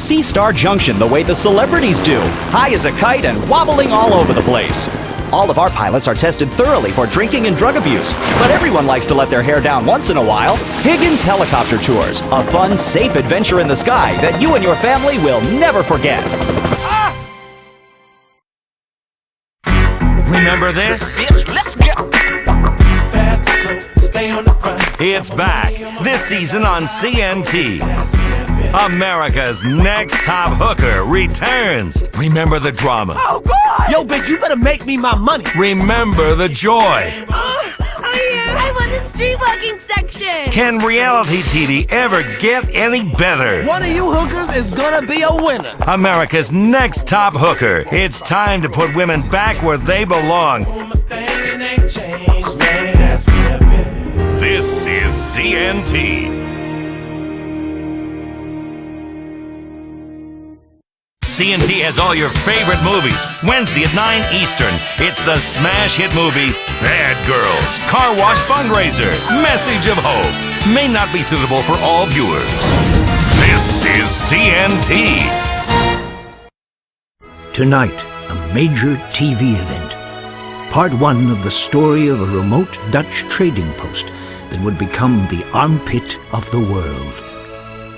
See Star Junction the way the celebrities do, high as a kite and wobbling all over the place. All of our pilots are tested thoroughly for drinking and drug abuse, but everyone likes to let their hair down once in a while. Higgins Helicopter Tours, a fun, safe adventure in the sky that you and your family will never forget. Remember this? Let's go. It's back this season on CNT. America's Next Top Hooker returns. Remember the drama. Oh, God! Yo, bitch, you better make me my money. Remember the joy. I won the street walking section. Can reality TV ever get any better? One of you hookers is gonna be a winner. America's Next Top Hooker. It's time to put women back where they belong. This is CNT. CNT has all your favorite movies. Wednesday at 9 Eastern. It's the smash hit movie, Bad Girls. Carwash Fundraiser. Message of hope. May not be suitable for all viewers. This is CNT. Tonight, a major TV event. Part 1 of the story of a remote Dutch trading post that would become the armpit of the world.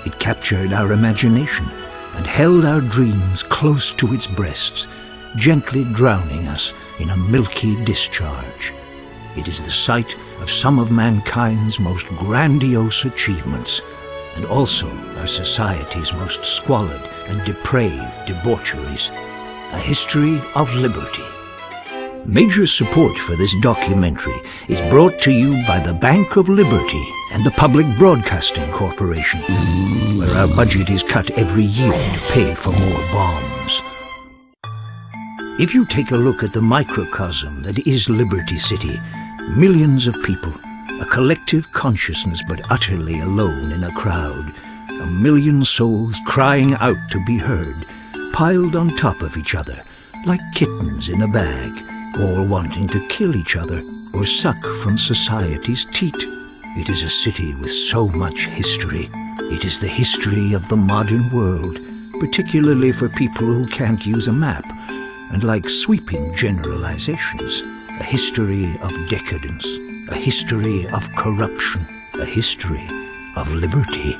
It captured our imagination, and held our dreams close to its breasts, gently drowning us in a milky discharge. It is the site of some of mankind's most grandiose achievements, and also our society's most squalid and depraved debaucheries. A history of liberty. Major support for this documentary is brought to you by the Bank of Liberty and the Public Broadcasting Corporation, where our budget is cut every year to pay for more bombs. If you take a look at the microcosm that is Liberty City, millions of people, a collective consciousness but utterly alone in a crowd, a million souls crying out to be heard, piled on top of each other, like kittens in a bag, all wanting to kill each other or suck from society's teat. It is a city with so much history. It is the history of the modern world, particularly for people who can't use a map, and like sweeping generalizations, a history of decadence, a history of corruption, a history of liberty.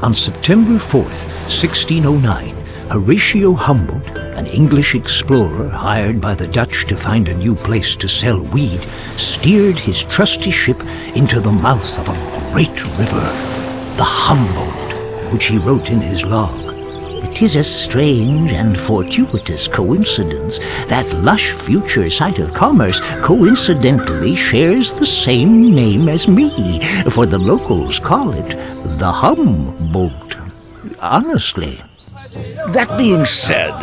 On September 4th, 1609, Horatio Humboldt, an English explorer hired by the Dutch to find a new place to sell weed, steered his trusty ship into the mouth of a great river, the Humboldt, which he wrote in his log. "It is a strange and fortuitous coincidence that lush future site of commerce coincidentally shares the same name as me, for the locals call it the Humboldt. Honestly." That being said,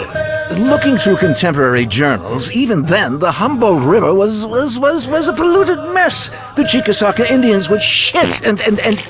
looking through contemporary journals, even then the Humboldt River was a polluted mess. The Chickasaw Indians would shit and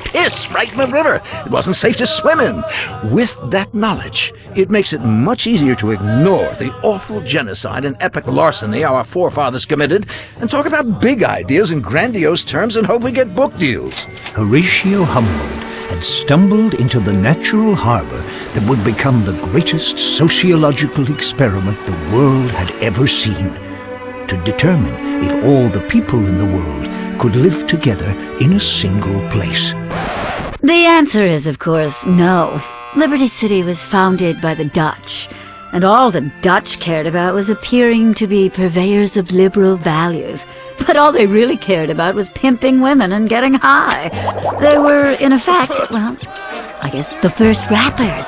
piss right in the river. It wasn't safe to swim in. With that knowledge, it makes it much easier to ignore the awful genocide and epic larceny our forefathers committed and talk about big ideas in grandiose terms and hope we get book deals. Horatio Humboldt had stumbled into the natural harbor that would become the greatest sociological experiment the world had ever seen, to determine if all the people in the world could live together in a single place. The answer is, of course, no. Liberty City was founded by the Dutch, and all the Dutch cared about was appearing to be purveyors of liberal values. But all they really cared about was pimping women and getting high. They were, in effect, well, I guess the first rappers.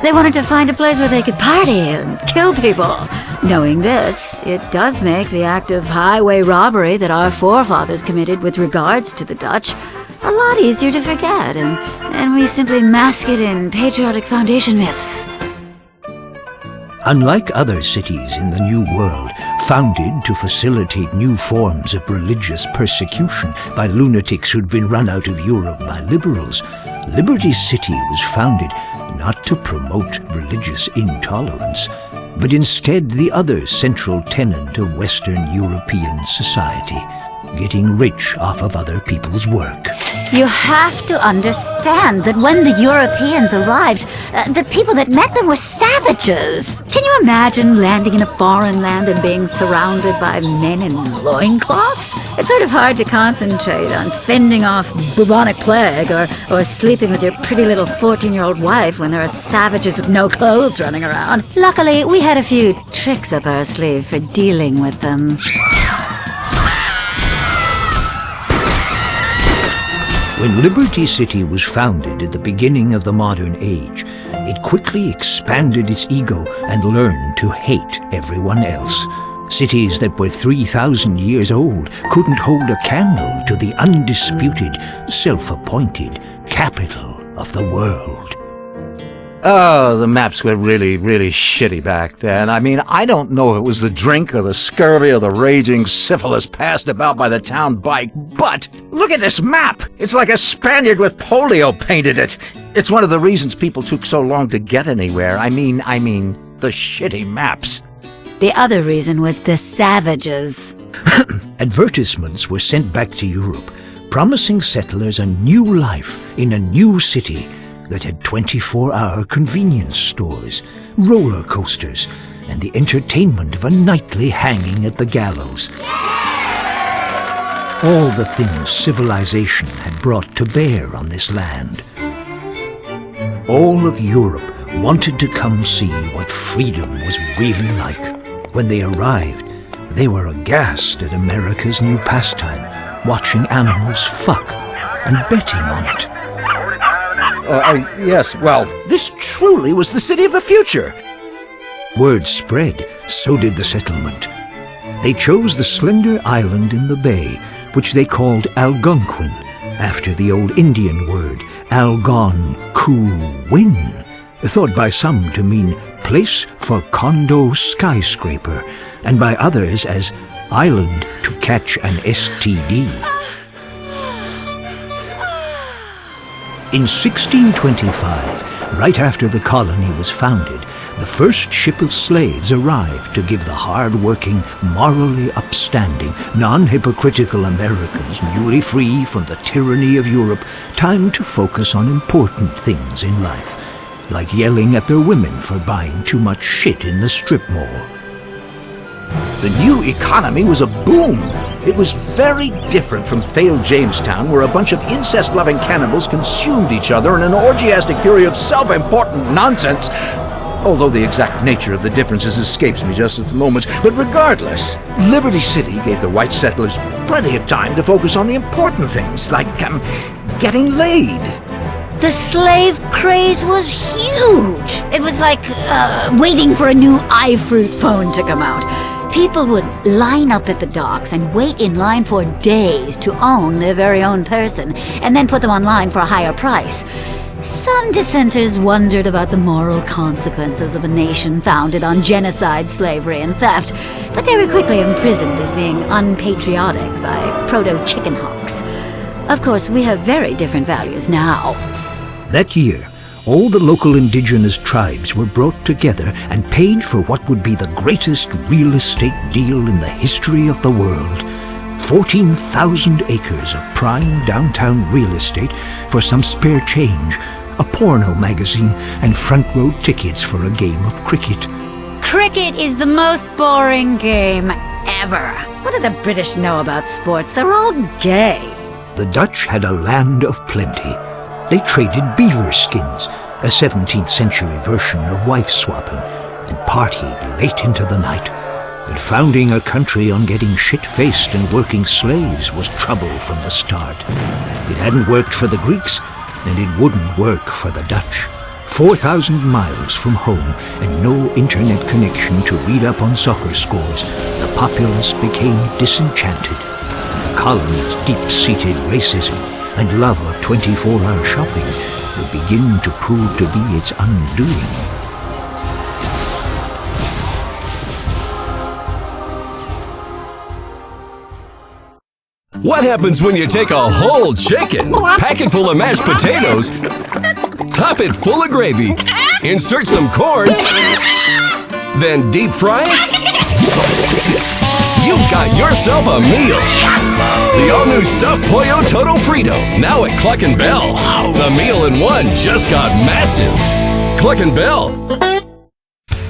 They wanted to find a place where they could party and kill people. Knowing this, it does make the act of highway robbery that our forefathers committed with regards to the Dutch a lot easier to forget, and we simply mask it in patriotic foundation myths. Unlike other cities in the New World, founded to facilitate new forms of religious persecution by lunatics who'd been run out of Europe by liberals, Liberty City was founded not to promote religious intolerance, but instead the other central tenet of Western European society, getting rich off of other people's work. You have to understand that when the Europeans arrived, the people that met them were savages. Can you imagine landing in a foreign land and being surrounded by men in loincloths? It's sort of hard to concentrate on fending off bubonic plague or sleeping with your pretty little 14-year-old wife when there are savages with no clothes running around. Luckily, we had a few tricks up our sleeve for dealing with them. When Liberty City was founded at the beginning of the modern age, it quickly expanded its ego and learned to hate everyone else. Cities that were 3,000 years old couldn't hold a candle to the undisputed, self-appointed capital of the world. Oh, the maps were really shitty back then. I mean, I don't know if it was the drink or the scurvy or the raging syphilis passed about by the town bike, but look at this map! It's like a Spaniard with polio painted it. It's one of the reasons people took so long to get anywhere. I mean, the shitty maps. The other reason was the savages. Advertisements were sent back to Europe, promising settlers a new life in a new city that had 24-hour convenience stores, roller coasters, and the entertainment of a nightly hanging at the gallows. all the things civilization had brought to bear on this land. All of Europe wanted to come see what freedom was really like. When they arrived, they were aghast at America's new pastime, watching animals fuck and betting on it. Yes, well, this truly was the city of the future. Word spread, so did the settlement. They chose the slender island in the bay, which they called Algonquin, after the old Indian word Algon-ku-win, thought by some to mean place for condo skyscraper, and by others as island to catch an STD. In 1625, right after the colony was founded, the first ship of slaves arrived to give the hard-working, morally upstanding, non-hypocritical Americans, newly free from the tyranny of Europe, time to focus on important things in life, like yelling at their women for buying too much shit in the strip mall. The new economy was a boom. It was very different from failed Jamestown, where a bunch of incest-loving cannibals consumed each other in an orgiastic fury of self-important nonsense, although the exact nature of the differences escapes me just at the moment. But regardless, Liberty City gave the white settlers plenty of time to focus on the important things, like getting laid. The slave craze was huge. It was like waiting for a new iFruit phone to come out. People would line up at the docks and wait in line for days to own their very own person, and then put them online for a higher price. Some dissenters wondered about the moral consequences of a nation founded on genocide, slavery, and theft, but they were quickly imprisoned as being unpatriotic by proto-chicken hawks. Of course, we have very different values now. That year, all the local indigenous tribes were brought together and paid for what would be the greatest real estate deal in the history of the world. 14,000 acres of prime downtown real estate for some spare change, a porno magazine, and front row tickets for a game of cricket. Cricket is the most boring game ever. What do the British know about sports? They're all gay. The Dutch had a land of plenty. They traded beaver skins, a 17th century version of wife swapping, and partied late into the night. But founding a country on getting shit-faced and working slaves was trouble from the start. It hadn't worked for the Greeks, and it wouldn't work for the Dutch. 4,000 miles from home and no internet connection to read up on soccer scores, the populace became disenchanted. The colony's deep-seated racism and love of 24-hour shopping would begin to prove to be its undoing. What happens when you take a whole chicken, pack it full of mashed potatoes, top it full of gravy, insert some corn, then deep fry it? You've got yourself a meal. The all-new stuffed pollo Toto Frito, now at Cluckin Bell. The meal in one just got massive. Cluckin Bell.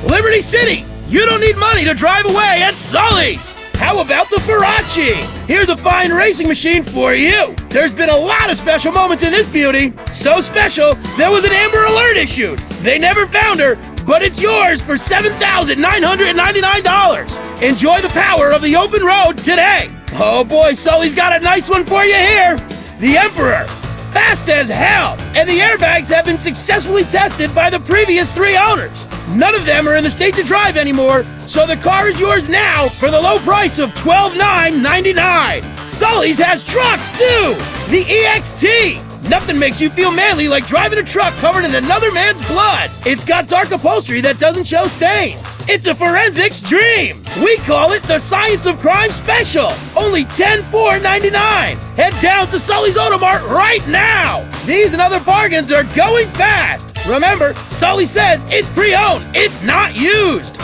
Liberty City, you don't need money to drive away at Sully's. How about the Farachi? Here's a fine racing machine for you. There's been a lot of special moments in this beauty. So special, there was an Amber Alert issued. They never found her, but it's yours for $7,999. Enjoy the power of the open road today. Oh boy, Sully's got a nice one for you here. The Emperor. Fast as hell. And the airbags have been successfully tested by the previous 3 owners. None of them are in the state to drive anymore, so the car is yours now for the low price of $12,999. Sully's has trucks too! The EXT! Nothing makes you feel manly like driving a truck covered in another man's blood. It's got dark upholstery that doesn't show stains. It's a forensics dream. We call it the Science of Crime Special. Only $10,499. Head down to Sully's Automart right now. These and other bargains are going fast. Remember, Sully says it's pre-owned. It's not used.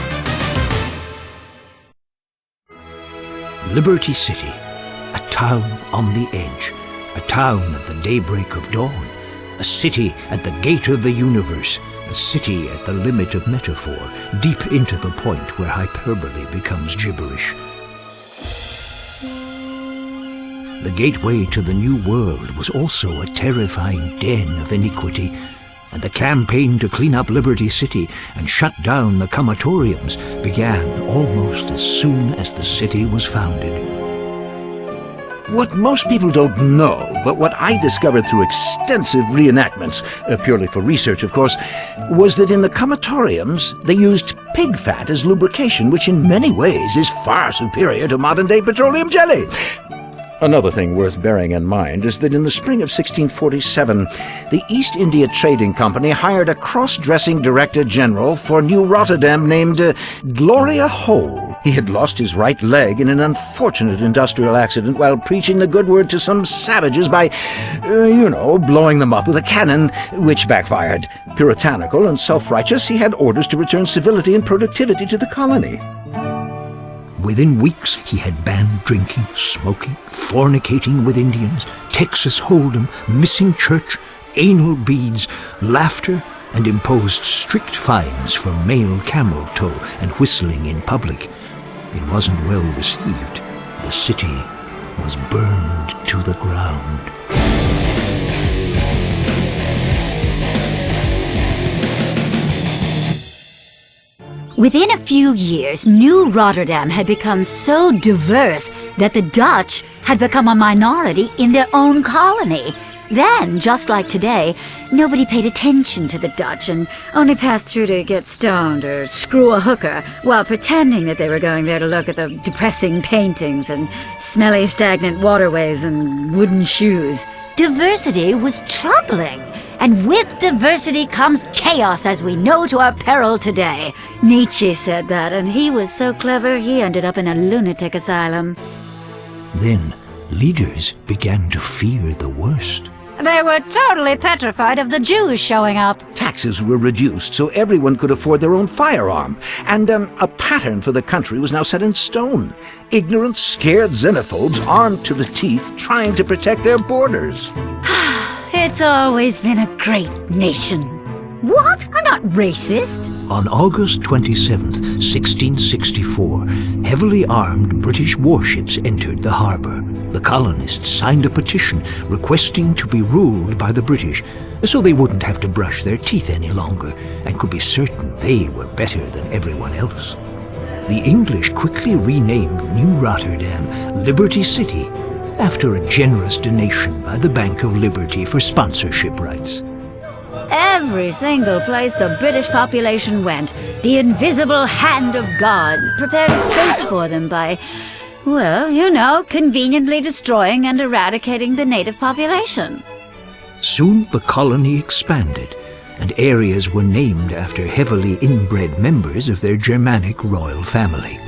Liberty City, a town on the edge. A town at the daybreak of dawn, a city at the gate of the universe, a city at the limit of metaphor, deep into the point where hyperbole becomes gibberish. The gateway to the New World was also a terrifying den of iniquity, and the campaign to clean up Liberty City and shut down the comatoriums began almost as soon as the city was founded. What most people don't know, but what I discovered through extensive reenactments, purely for research of course, was that in the comatoriums they used pig fat as lubrication, which in many ways is far superior to modern-day petroleum jelly. Another thing worth bearing in mind is that in the spring of 1647, the East India Trading Company hired a cross-dressing director-general for New Rotterdam named Gloria Hole. He had lost his right leg in an unfortunate industrial accident while preaching the good word to some savages by, blowing them up with a cannon, which backfired. Puritanical and self-righteous, he had orders to return civility and productivity to the colony. Within weeks, he had banned drinking, smoking, fornicating with Indians, Texas Hold'em, missing church, anal beads, laughter, and imposed strict fines for male camel toe and whistling in public. It wasn't well received. The city was burned to the ground. Within a few years, New Rotterdam had become so diverse that the Dutch had become a minority in their own colony. Then, just like today, nobody paid attention to the Dutch and only passed through to get stoned or screw a hooker while pretending that they were going there to look at the depressing paintings and smelly stagnant waterways and wooden shoes. Diversity was troubling, and with diversity comes chaos, as we know to our peril today. Nietzsche said that, and he was so clever he ended up in a lunatic asylum. Then, leaders began to fear the worst. They were totally petrified of the Jews showing up. Taxes were reduced so everyone could afford their own firearm, and a pattern for the country was now set in stone. Ignorant, scared xenophobes armed to the teeth trying to protect their borders. It's always been a great nation. What? I'm not racist. On August 27th, 1664, heavily armed British warships entered the harbor. The colonists signed a petition requesting to be ruled by the British, so they wouldn't have to brush their teeth any longer and could be certain they were better than everyone else. The English quickly renamed New Rotterdam Liberty City after a generous donation by the Bank of Liberty for sponsorship rights. Every single place the British population went, the invisible hand of God prepared a space for them by, conveniently destroying and eradicating the native population. Soon the colony expanded, and areas were named after heavily inbred members of their Germanic royal family.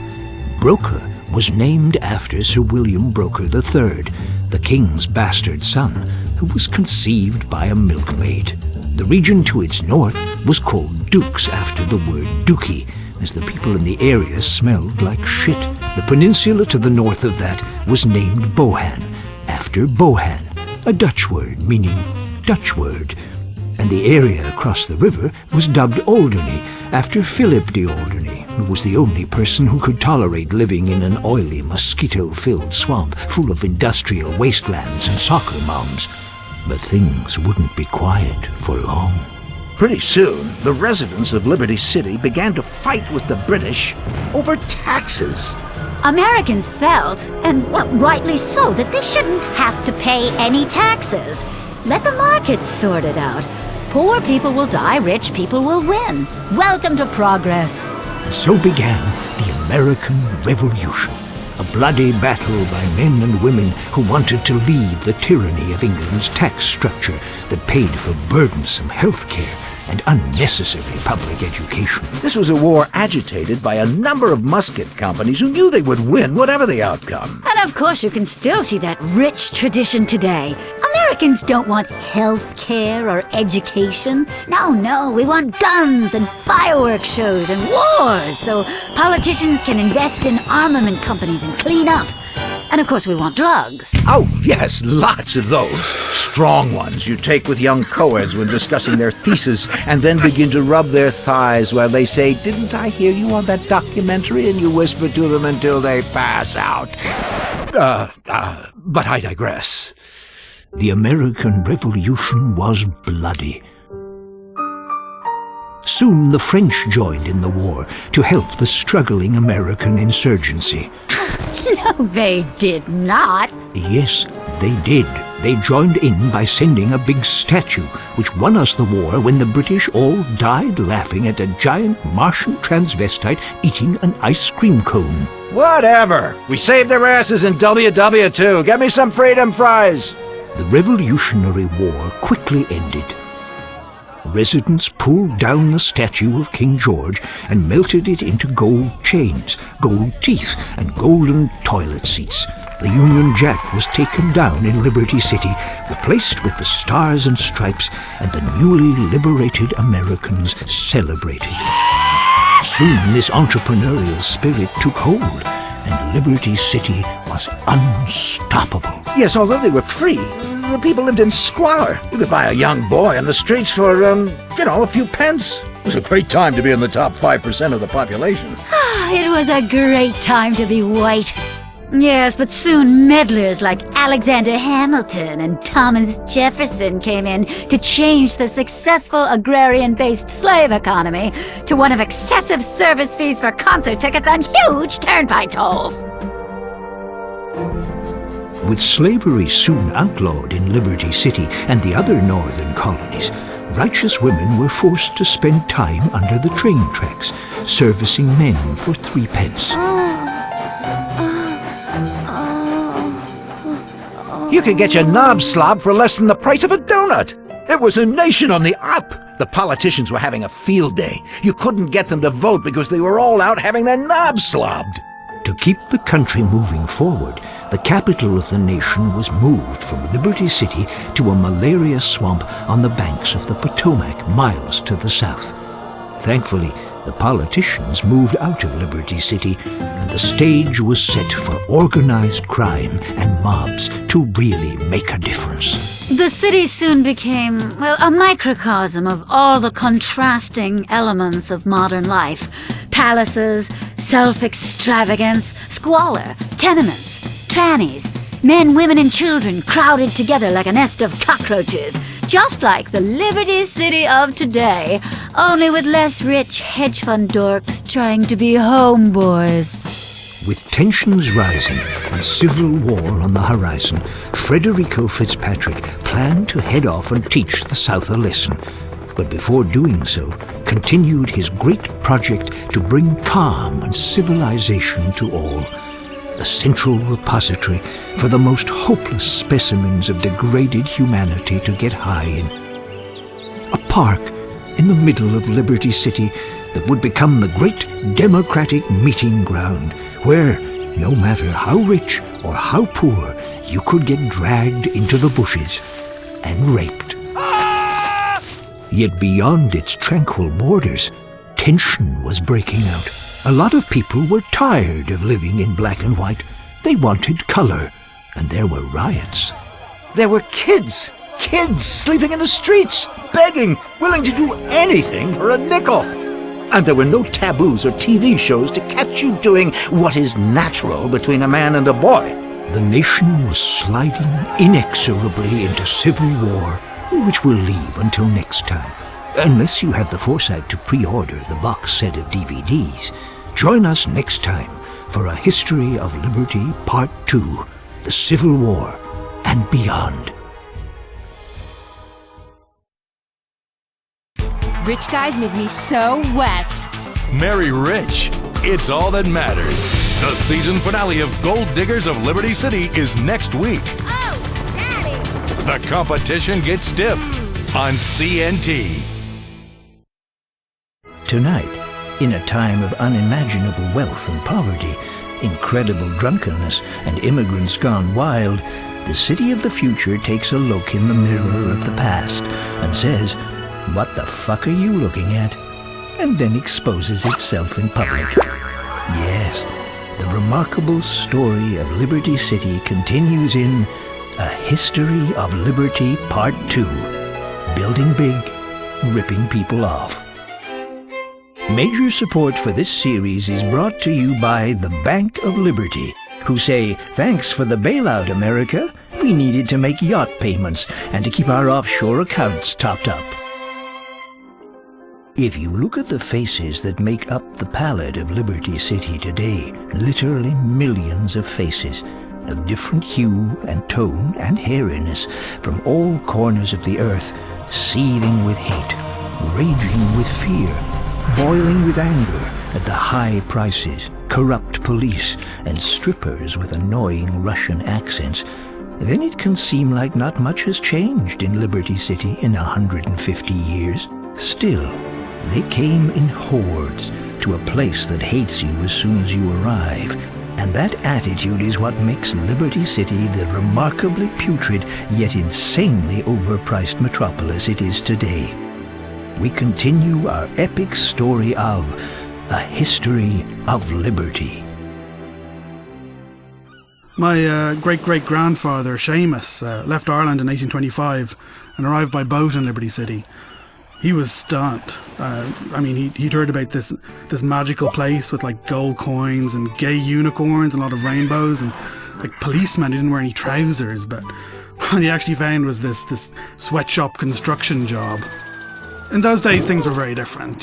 Broker was named after Sir William Broker III, the king's bastard son, who was conceived by a milkmaid. The region to its north was called Dukes after the word dookie, as the people in the area smelled like shit. The peninsula to the north of that was named Bohan, after Bohan, a Dutch word meaning Dutch word. And the area across the river was dubbed Alderney, after Philip de Alderney, who was the only person who could tolerate living in an oily, mosquito-filled swamp full of industrial wastelands and soccer moms. But things wouldn't be quiet for long. Pretty soon, the residents of Liberty City began to fight with the British over taxes. Americans felt, and rightly so, that they shouldn't have to pay any taxes. Let the markets sort it out. Poor people will die, rich people will win. Welcome to progress. And so began the American Revolution, a bloody battle by men and women who wanted to leave the tyranny of England's tax structure that paid for burdensome health care and unnecessary public education. This was a war agitated by a number of musket companies who knew they would win whatever the outcome. And of course you can still see that rich tradition today. Americans don't want health care or education. No, we want guns and fireworks shows and wars so politicians can invest in armament companies and clean up. And of course we want drugs. Oh, yes, lots of those. Strong ones you take with young co-eds when discussing their thesis and then begin to rub their thighs while they say, "Didn't I hear you on that documentary?" and you whisper to them until they pass out. But I digress. The American Revolution was bloody. Soon the French joined in the war to help the struggling American insurgency. No, they did not. Yes, they did. They joined in by sending a big statue, which won us the war when the British all died laughing at a giant Martian transvestite eating an ice cream cone. Whatever. We saved their asses in WW2. Get me some freedom fries. The Revolutionary War quickly ended. Residents pulled down the statue of King George and melted it into gold chains, gold teeth, and golden toilet seats. The Union Jack was taken down in Liberty City, replaced with the Stars and Stripes, and the newly liberated Americans celebrated. Soon this entrepreneurial spirit took hold, and Liberty City was unstoppable. Yes, although they were free, the people lived in squalor. You could buy a young boy on the streets for, a few pence. It was a great time to be in the top 5% of the population. It was a great time to be white. Yes, but soon meddlers like Alexander Hamilton and Thomas Jefferson came in to change the successful agrarian-based slave economy to one of excessive service fees for concert tickets and huge turnpike tolls. With slavery soon outlawed in Liberty City and the other northern colonies, righteous women were forced to spend time under the train tracks, servicing men for 3 pence. You could get your knob slobbed for less than the price of a donut. It was a nation on the up. The politicians were having a field day. You couldn't get them to vote because they were all out having their knobs slobbed. To keep the country moving forward, the capital of the nation was moved from Liberty City to a malaria swamp on the banks of the Potomac, miles to the south. Thankfully, the politicians moved out of Liberty City, and the stage was set for organized crime and mobs to really make a difference. The city soon became, a microcosm of all the contrasting elements of modern life. Palaces, self-extravagance, squalor, tenements, trannies, men, women, and children crowded together like a nest of cockroaches. Just like the Liberty City of today, only with less rich hedge fund dorks trying to be homeboys. With tensions rising and civil war on the horizon, Federico Fitzpatrick planned to head off and teach the South a lesson. But before doing so, continued his great project to bring calm and civilization to all. A central repository for the most hopeless specimens of degraded humanity to get high in. A park in the middle of Liberty City that would become the great democratic meeting ground where, no matter how rich or how poor, you could get dragged into the bushes and raped. Yet beyond its tranquil borders, tension was breaking out. A lot of people were tired of living in black and white. They wanted color, and there were riots. There were kids sleeping in the streets, begging, willing to do anything for a nickel. And there were no taboos or TV shows to catch you doing what is natural between a man and a boy. The nation was sliding inexorably into civil war, which we'll leave until next time. Unless you have the foresight to pre-order the box set of DVDs, join us next time for A History of Liberty Part 2, The Civil War and Beyond. Rich guys make me so wet. Marry rich. It's all that matters. The season finale of Gold Diggers of Liberty City is next week. Oh, Daddy! The competition gets stiff on CNT. Tonight, in a time of unimaginable wealth and poverty, incredible drunkenness, and immigrants gone wild, the city of the future takes a look in the mirror of the past and says, "What the fuck are you looking at?" and then exposes itself in public. Yes, the remarkable story of Liberty City continues in A History of Liberty Part 2, Building Big, Ripping People Off. Major support for this series is brought to you by the Bank of Liberty, who say, "Thanks for the bailout, America. We needed to make yacht payments and to keep our offshore accounts topped up." If you look at the faces that make up the palette of Liberty City today, literally millions of faces, of different hue and tone and hairiness, from all corners of the earth, seething with hate, raging with fear, boiling with anger at the high prices, corrupt police, and strippers with annoying Russian accents, then it can seem like not much has changed in Liberty City in 150 years. Still, they came in hordes to a place that hates you as soon as you arrive, and that attitude is what makes Liberty City the remarkably putrid yet insanely overpriced metropolis it is today. We continue our epic story of a history of liberty. My great-great-grandfather, Seamus, left Ireland in 1825 and arrived by boat in Liberty City. He was stunned. He'd heard about this magical place with like gold coins and gay unicorns and a lot of rainbows and like policemen who didn't wear any trousers, but what he actually found was this sweatshop construction job. In those days, things were very different.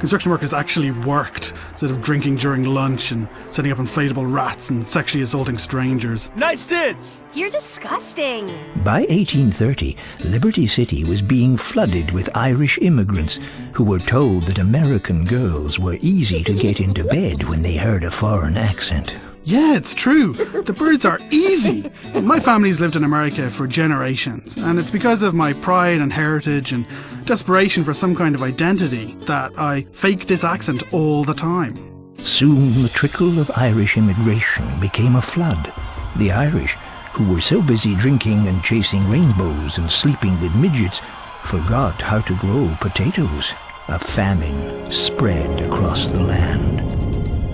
Construction workers actually worked instead of drinking during lunch and setting up inflatable rats and sexually assaulting strangers. Nice tits! You're disgusting. By 1830, Liberty City was being flooded with Irish immigrants who were told that American girls were easy to get into bed when they heard a foreign accent. Yeah, it's true. The birds are easy. My family's lived in America for generations, and it's because of my pride and heritage and desperation for some kind of identity that I fake this accent all the time. Soon the trickle of Irish immigration became a flood. The Irish, who were so busy drinking and chasing rainbows and sleeping with midgets, forgot how to grow potatoes. A famine spread across the land.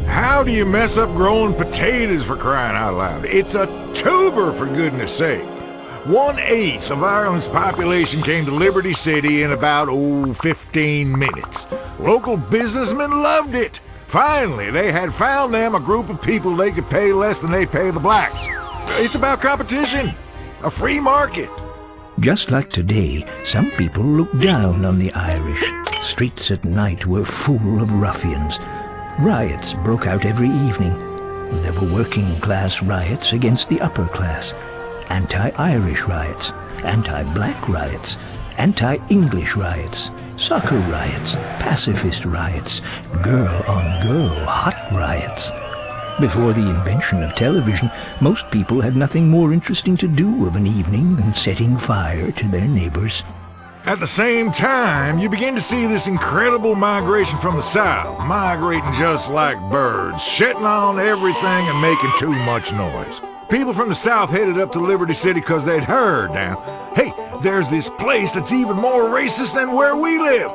How do you mess up growing potatoes, for crying out loud? It's a tuber, for goodness sake. 1/8 of Ireland's population came to Liberty City in about, 15 minutes. Local businessmen loved it. Finally, they had found them a group of people they could pay less than they pay the blacks. It's about competition, a free market. Just like today, some people looked down on the Irish. Streets at night were full of ruffians. Riots broke out every evening. There were working-class riots against the upper class, anti-Irish riots, anti-black riots, anti-English riots, soccer riots, pacifist riots, girl-on-girl hot riots. Before the invention of television, most people had nothing more interesting to do of an evening than setting fire to their neighbors. At the same time, you begin to see this incredible migration from the south, migrating just like birds, shitting on everything and making too much noise. People from the south headed up to Liberty City because they'd heard now, hey, there's this place that's even more racist than where we live.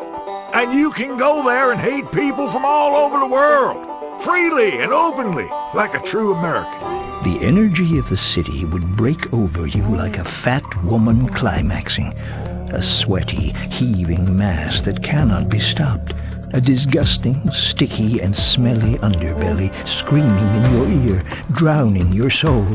And you can go there and hate people from all over the world, freely and openly, like a true American. The energy of the city would break over you like a fat woman climaxing. A sweaty, heaving mass that cannot be stopped. A disgusting, sticky, and smelly underbelly screaming in your ear, drowning your soul.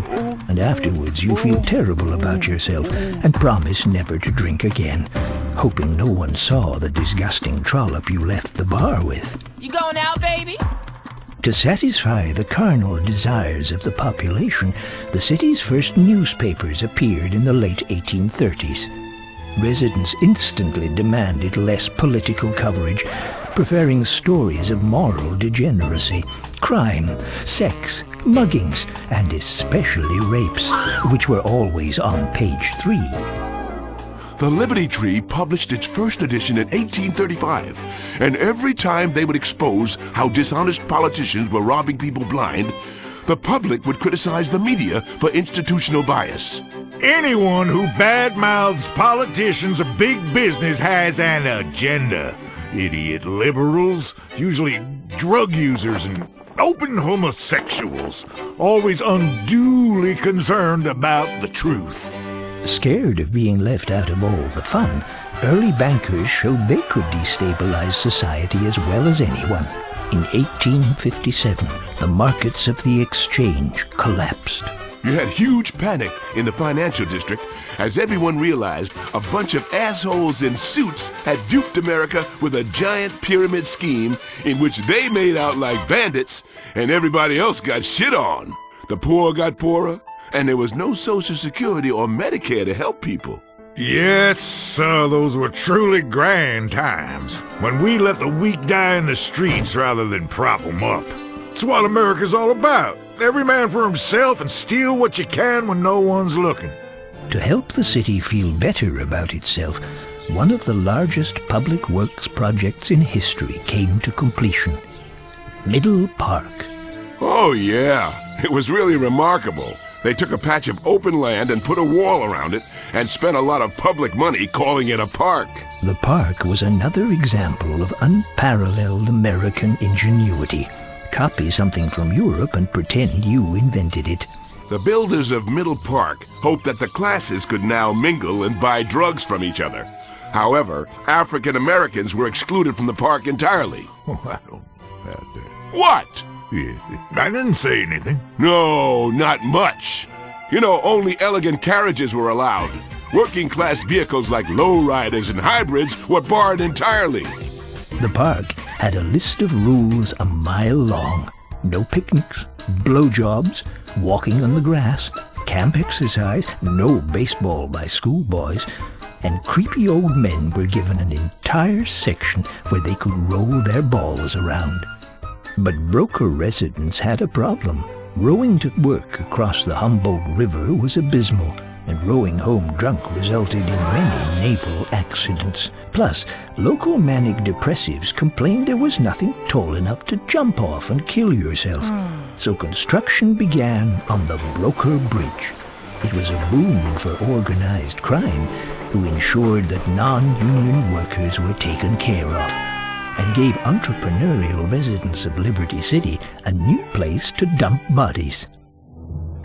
And afterwards you feel terrible about yourself and promise never to drink again, hoping no one saw the disgusting trollop you left the bar with. You going out, baby? To satisfy the carnal desires of the population, the city's first newspapers appeared in the late 1830s. Residents instantly demanded less political coverage, preferring stories of moral degeneracy, crime, sex, muggings, and especially rapes, which were always on page 3. The Liberty Tree published its first edition in 1835, and every time they would expose how dishonest politicians were robbing people blind, the public would criticize the media for institutional bias. Anyone who badmouths politicians or big business has an agenda. Idiot liberals, usually drug users and open homosexuals, always unduly concerned about the truth. Scared of being left out of all the fun, early bankers showed they could destabilize society as well as anyone. In 1857, the markets of the exchange collapsed. You had huge panic in the financial district as everyone realized a bunch of assholes in suits had duped America with a giant pyramid scheme in which they made out like bandits and everybody else got shit on. The poor got poorer, and there was no Social Security or Medicare to help people. Yes, sir, those were truly grand times, when we let the weak die in the streets rather than prop them up. It's what America's all about. Every man for himself and steal what you can when no one's looking. To help the city feel better about itself, one of the largest public works projects in history came to completion. Middle Park. Oh yeah, it was really remarkable. They took a patch of open land and put a wall around it and spent a lot of public money calling it a park. The park was another example of unparalleled American ingenuity. Copy something from Europe and pretend you invented it. The builders of Middle Park hoped that the classes could now mingle and buy drugs from each other. However, African Americans were excluded from the park entirely. Oh, I don't know that. What? I didn't say anything. No, not much. You know, only elegant carriages were allowed. Working-class vehicles like lowriders and hybrids were barred entirely. The park had a list of rules a mile long. No picnics, blowjobs, walking on the grass, camp exercise, no baseball by schoolboys, and creepy old men were given an entire section where they could roll their balls around. But broker residents had a problem. Rowing to work across the Humboldt River was abysmal, and rowing home drunk resulted in many naval accidents. Plus, local manic depressives complained there was nothing tall enough to jump off and kill yourself. So construction began on the Broker Bridge. It was a boom for organized crime, who ensured that non-union workers were taken care of, and gave entrepreneurial residents of Liberty City a new place to dump bodies.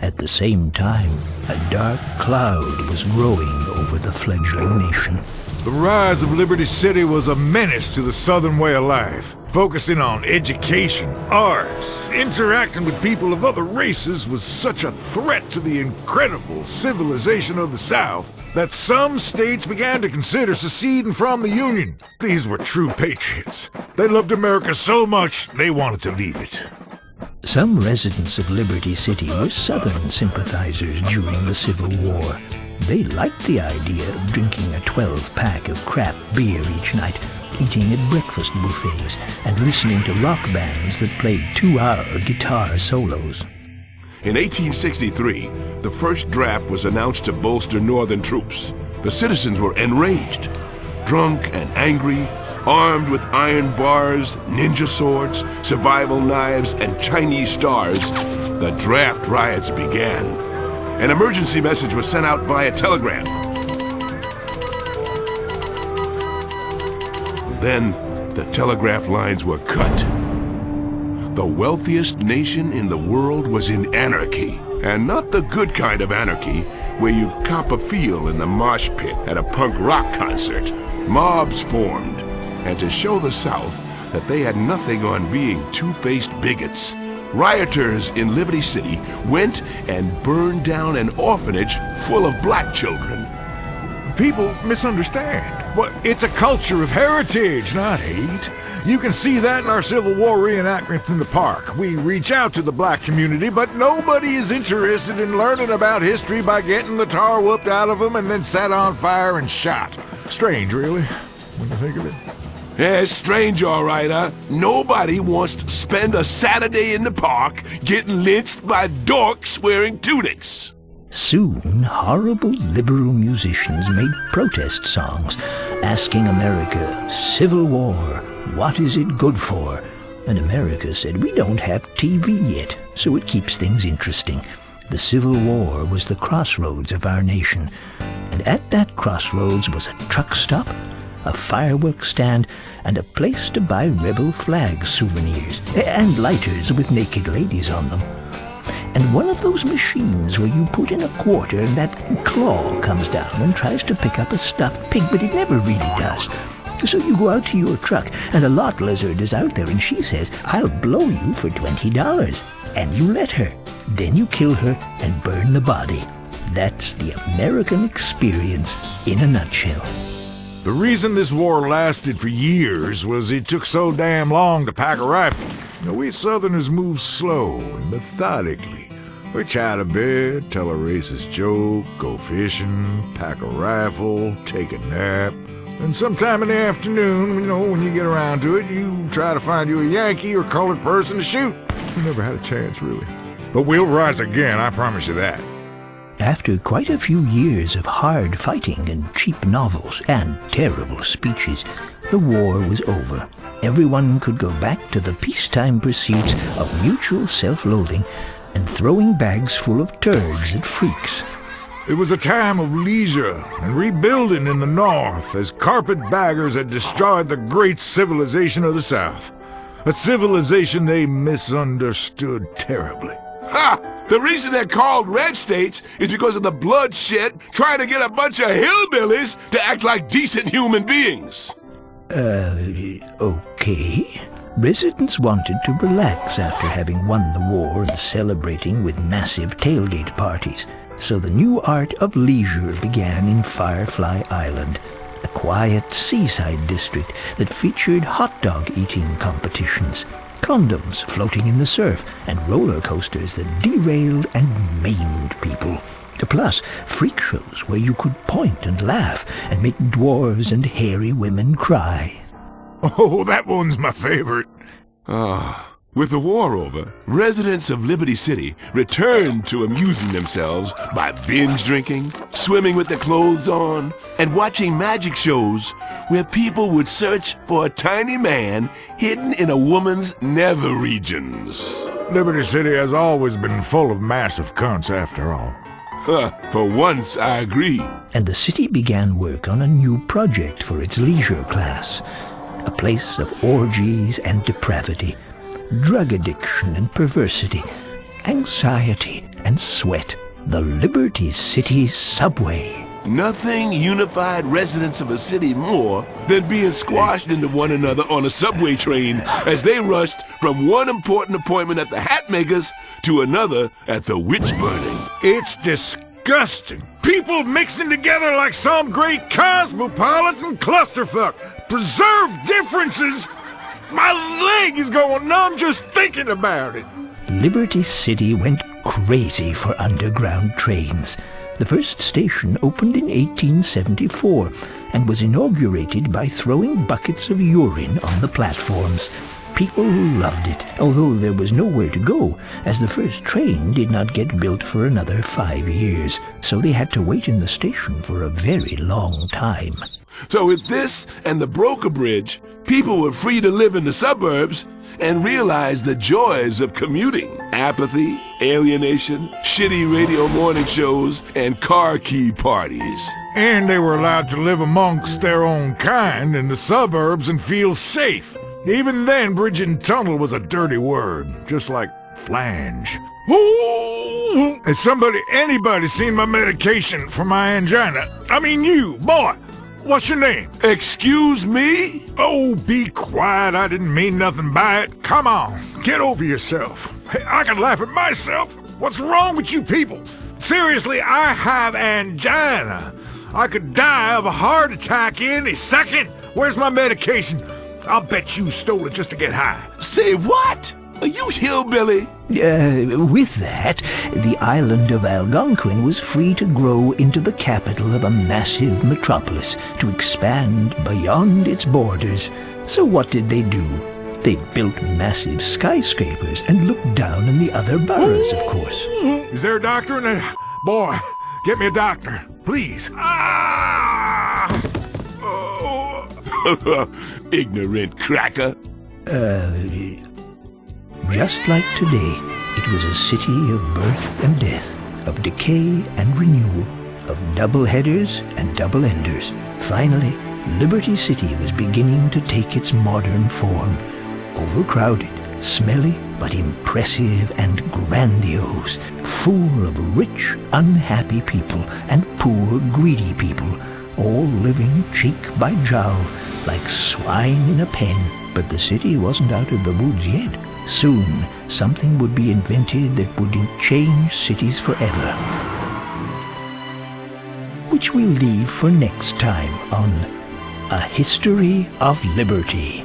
At the same time, a dark cloud was growing over the fledgling nation. The rise of Liberty City was a menace to the Southern way of life. Focusing on education, arts, interacting with people of other races was such a threat to the incredible civilization of the South that some states began to consider seceding from the Union. These were true patriots. They loved America so much they wanted to leave it. Some residents of Liberty City were Southern sympathizers during the Civil War. They liked the idea of drinking a 12-pack of crap beer each night, eating at breakfast buffets, and listening to rock bands that played 2-hour guitar solos. In 1863, the first draft was announced to bolster Northern troops. The citizens were enraged, drunk and angry, armed with iron bars, ninja swords, survival knives, and Chinese stars. The draft riots began. An emergency message was sent out via telegram. Then, the telegraph lines were cut. The wealthiest nation in the world was in anarchy, and not the good kind of anarchy where you cop a feel in the mosh pit at a punk rock concert. Mobs formed, and to show the South that they had nothing on being two-faced bigots, rioters in Liberty City went and burned down an orphanage full of black children. People misunderstand. Well, it's a culture of heritage, not hate. You can see that in our Civil War reenactments in the park. We reach out to the black community, but nobody is interested in learning about history by getting the tar whooped out of them and then set on fire and shot. Strange, really, when you think of it. Yeah, it's strange, all right, huh? Nobody wants to spend a Saturday in the park getting lynched by dorks wearing tunics. Soon, horrible liberal musicians made protest songs asking America, "Civil War, what is it good for?" And America said, "We don't have TV yet, so it keeps things interesting." The Civil War was the crossroads of our nation, and at that crossroads was a truck stop, a fireworks stand, and a place to buy rebel flag souvenirs, and lighters with naked ladies on them. And one of those machines where you put in a quarter and that claw comes down and tries to pick up a stuffed pig, but it never really does. So you go out to your truck, and a lot lizard is out there, and she says, "I'll blow you for $20. And you let her. Then you kill her and burn the body. That's the American experience in a nutshell. The reason this war lasted for years was it took so damn long to pack a rifle. We Southerners moved slow and methodically. We chat a bit, tell a racist joke, go fishing, pack a rifle, take a nap. And sometime in the afternoon, when you get around to it, you try to find you a Yankee or colored person to shoot. We never had a chance, really. But we'll rise again, I promise you that. After quite a few years of hard fighting and cheap novels and terrible speeches, the war was over. Everyone could go back to the peacetime pursuits of mutual self-loathing and throwing bags full of turds at freaks. It was a time of leisure and rebuilding in the North as carpetbaggers had destroyed the great civilization of the South. A civilization they misunderstood terribly. Ha! The reason they're called red states is because of the bloodshed trying to get a bunch of hillbillies to act like decent human beings. Okay. Residents wanted to relax after having won the war and celebrating with massive tailgate parties, so the new art of leisure began in Firefly Island, a quiet seaside district that featured hot dog eating competitions, condoms floating in the surf, and roller coasters that derailed and maimed people. Plus, freak shows where you could point and laugh and make dwarves and hairy women cry. Oh, that one's my favorite. With the war over, residents of Liberty City returned to amusing themselves by binge drinking, swimming with their clothes on, and watching magic shows where people would search for a tiny man hidden in a woman's nether regions. Liberty City has always been full of massive cunts after all. For once, I agree. And the city began work on a new project for its leisure class, a place of orgies and depravity, drug addiction and perversity, anxiety and sweat. The Liberty City Subway. Nothing unified residents of a city more than being squashed into one another on a subway train as they rushed from one important appointment at the Hatmakers to another at the witch burning. It's disgusting. People mixing together like some great cosmopolitan clusterfuck. Preserve differences. My leg is going numb just thinking about it. Liberty City went crazy for underground trains. The first station opened in 1874 and was inaugurated by throwing buckets of urine on the platforms. People loved it, although there was nowhere to go, as the first train did not get built for another 5 years, so they had to wait in the station for a very long time. So with this and the broker bridge, people were free to live in the suburbs and realize the joys of commuting. Apathy, alienation, shitty radio morning shows, and car key parties. And they were allowed to live amongst their own kind in the suburbs and feel safe. Even then, bridge and tunnel was a dirty word, just like flange. Ooh! Has anybody seen my medication for my angina? I mean you, boy. What's your name? Excuse me? Oh, be quiet. I didn't mean nothing by it. Come on, get over yourself. Hey, I can laugh at myself. What's wrong with you people? Seriously, I have angina. I could die of a heart attack any second. Where's my medication? I'll bet you stole it just to get high. Say what? Are you hillbilly? With that, the island of Algonquin was free to grow into the capital of a massive metropolis, to expand beyond its borders. So what did they do? They built massive skyscrapers and looked down on the other boroughs, of course. Is there a doctor in there? Boy, get me a doctor, please. Ah! Oh. Ignorant cracker. Just like today, it was a city of birth and death, of decay and renewal, of double-headers and double-enders. Finally, Liberty City was beginning to take its modern form. Overcrowded, smelly, but impressive and grandiose, full of rich, unhappy people and poor, greedy people, all living cheek by jowl, like swine in a pen. But the city wasn't out of the woods yet. Soon, something would be invented that would change cities forever. Which we'll leave for next time on A History of Liberty.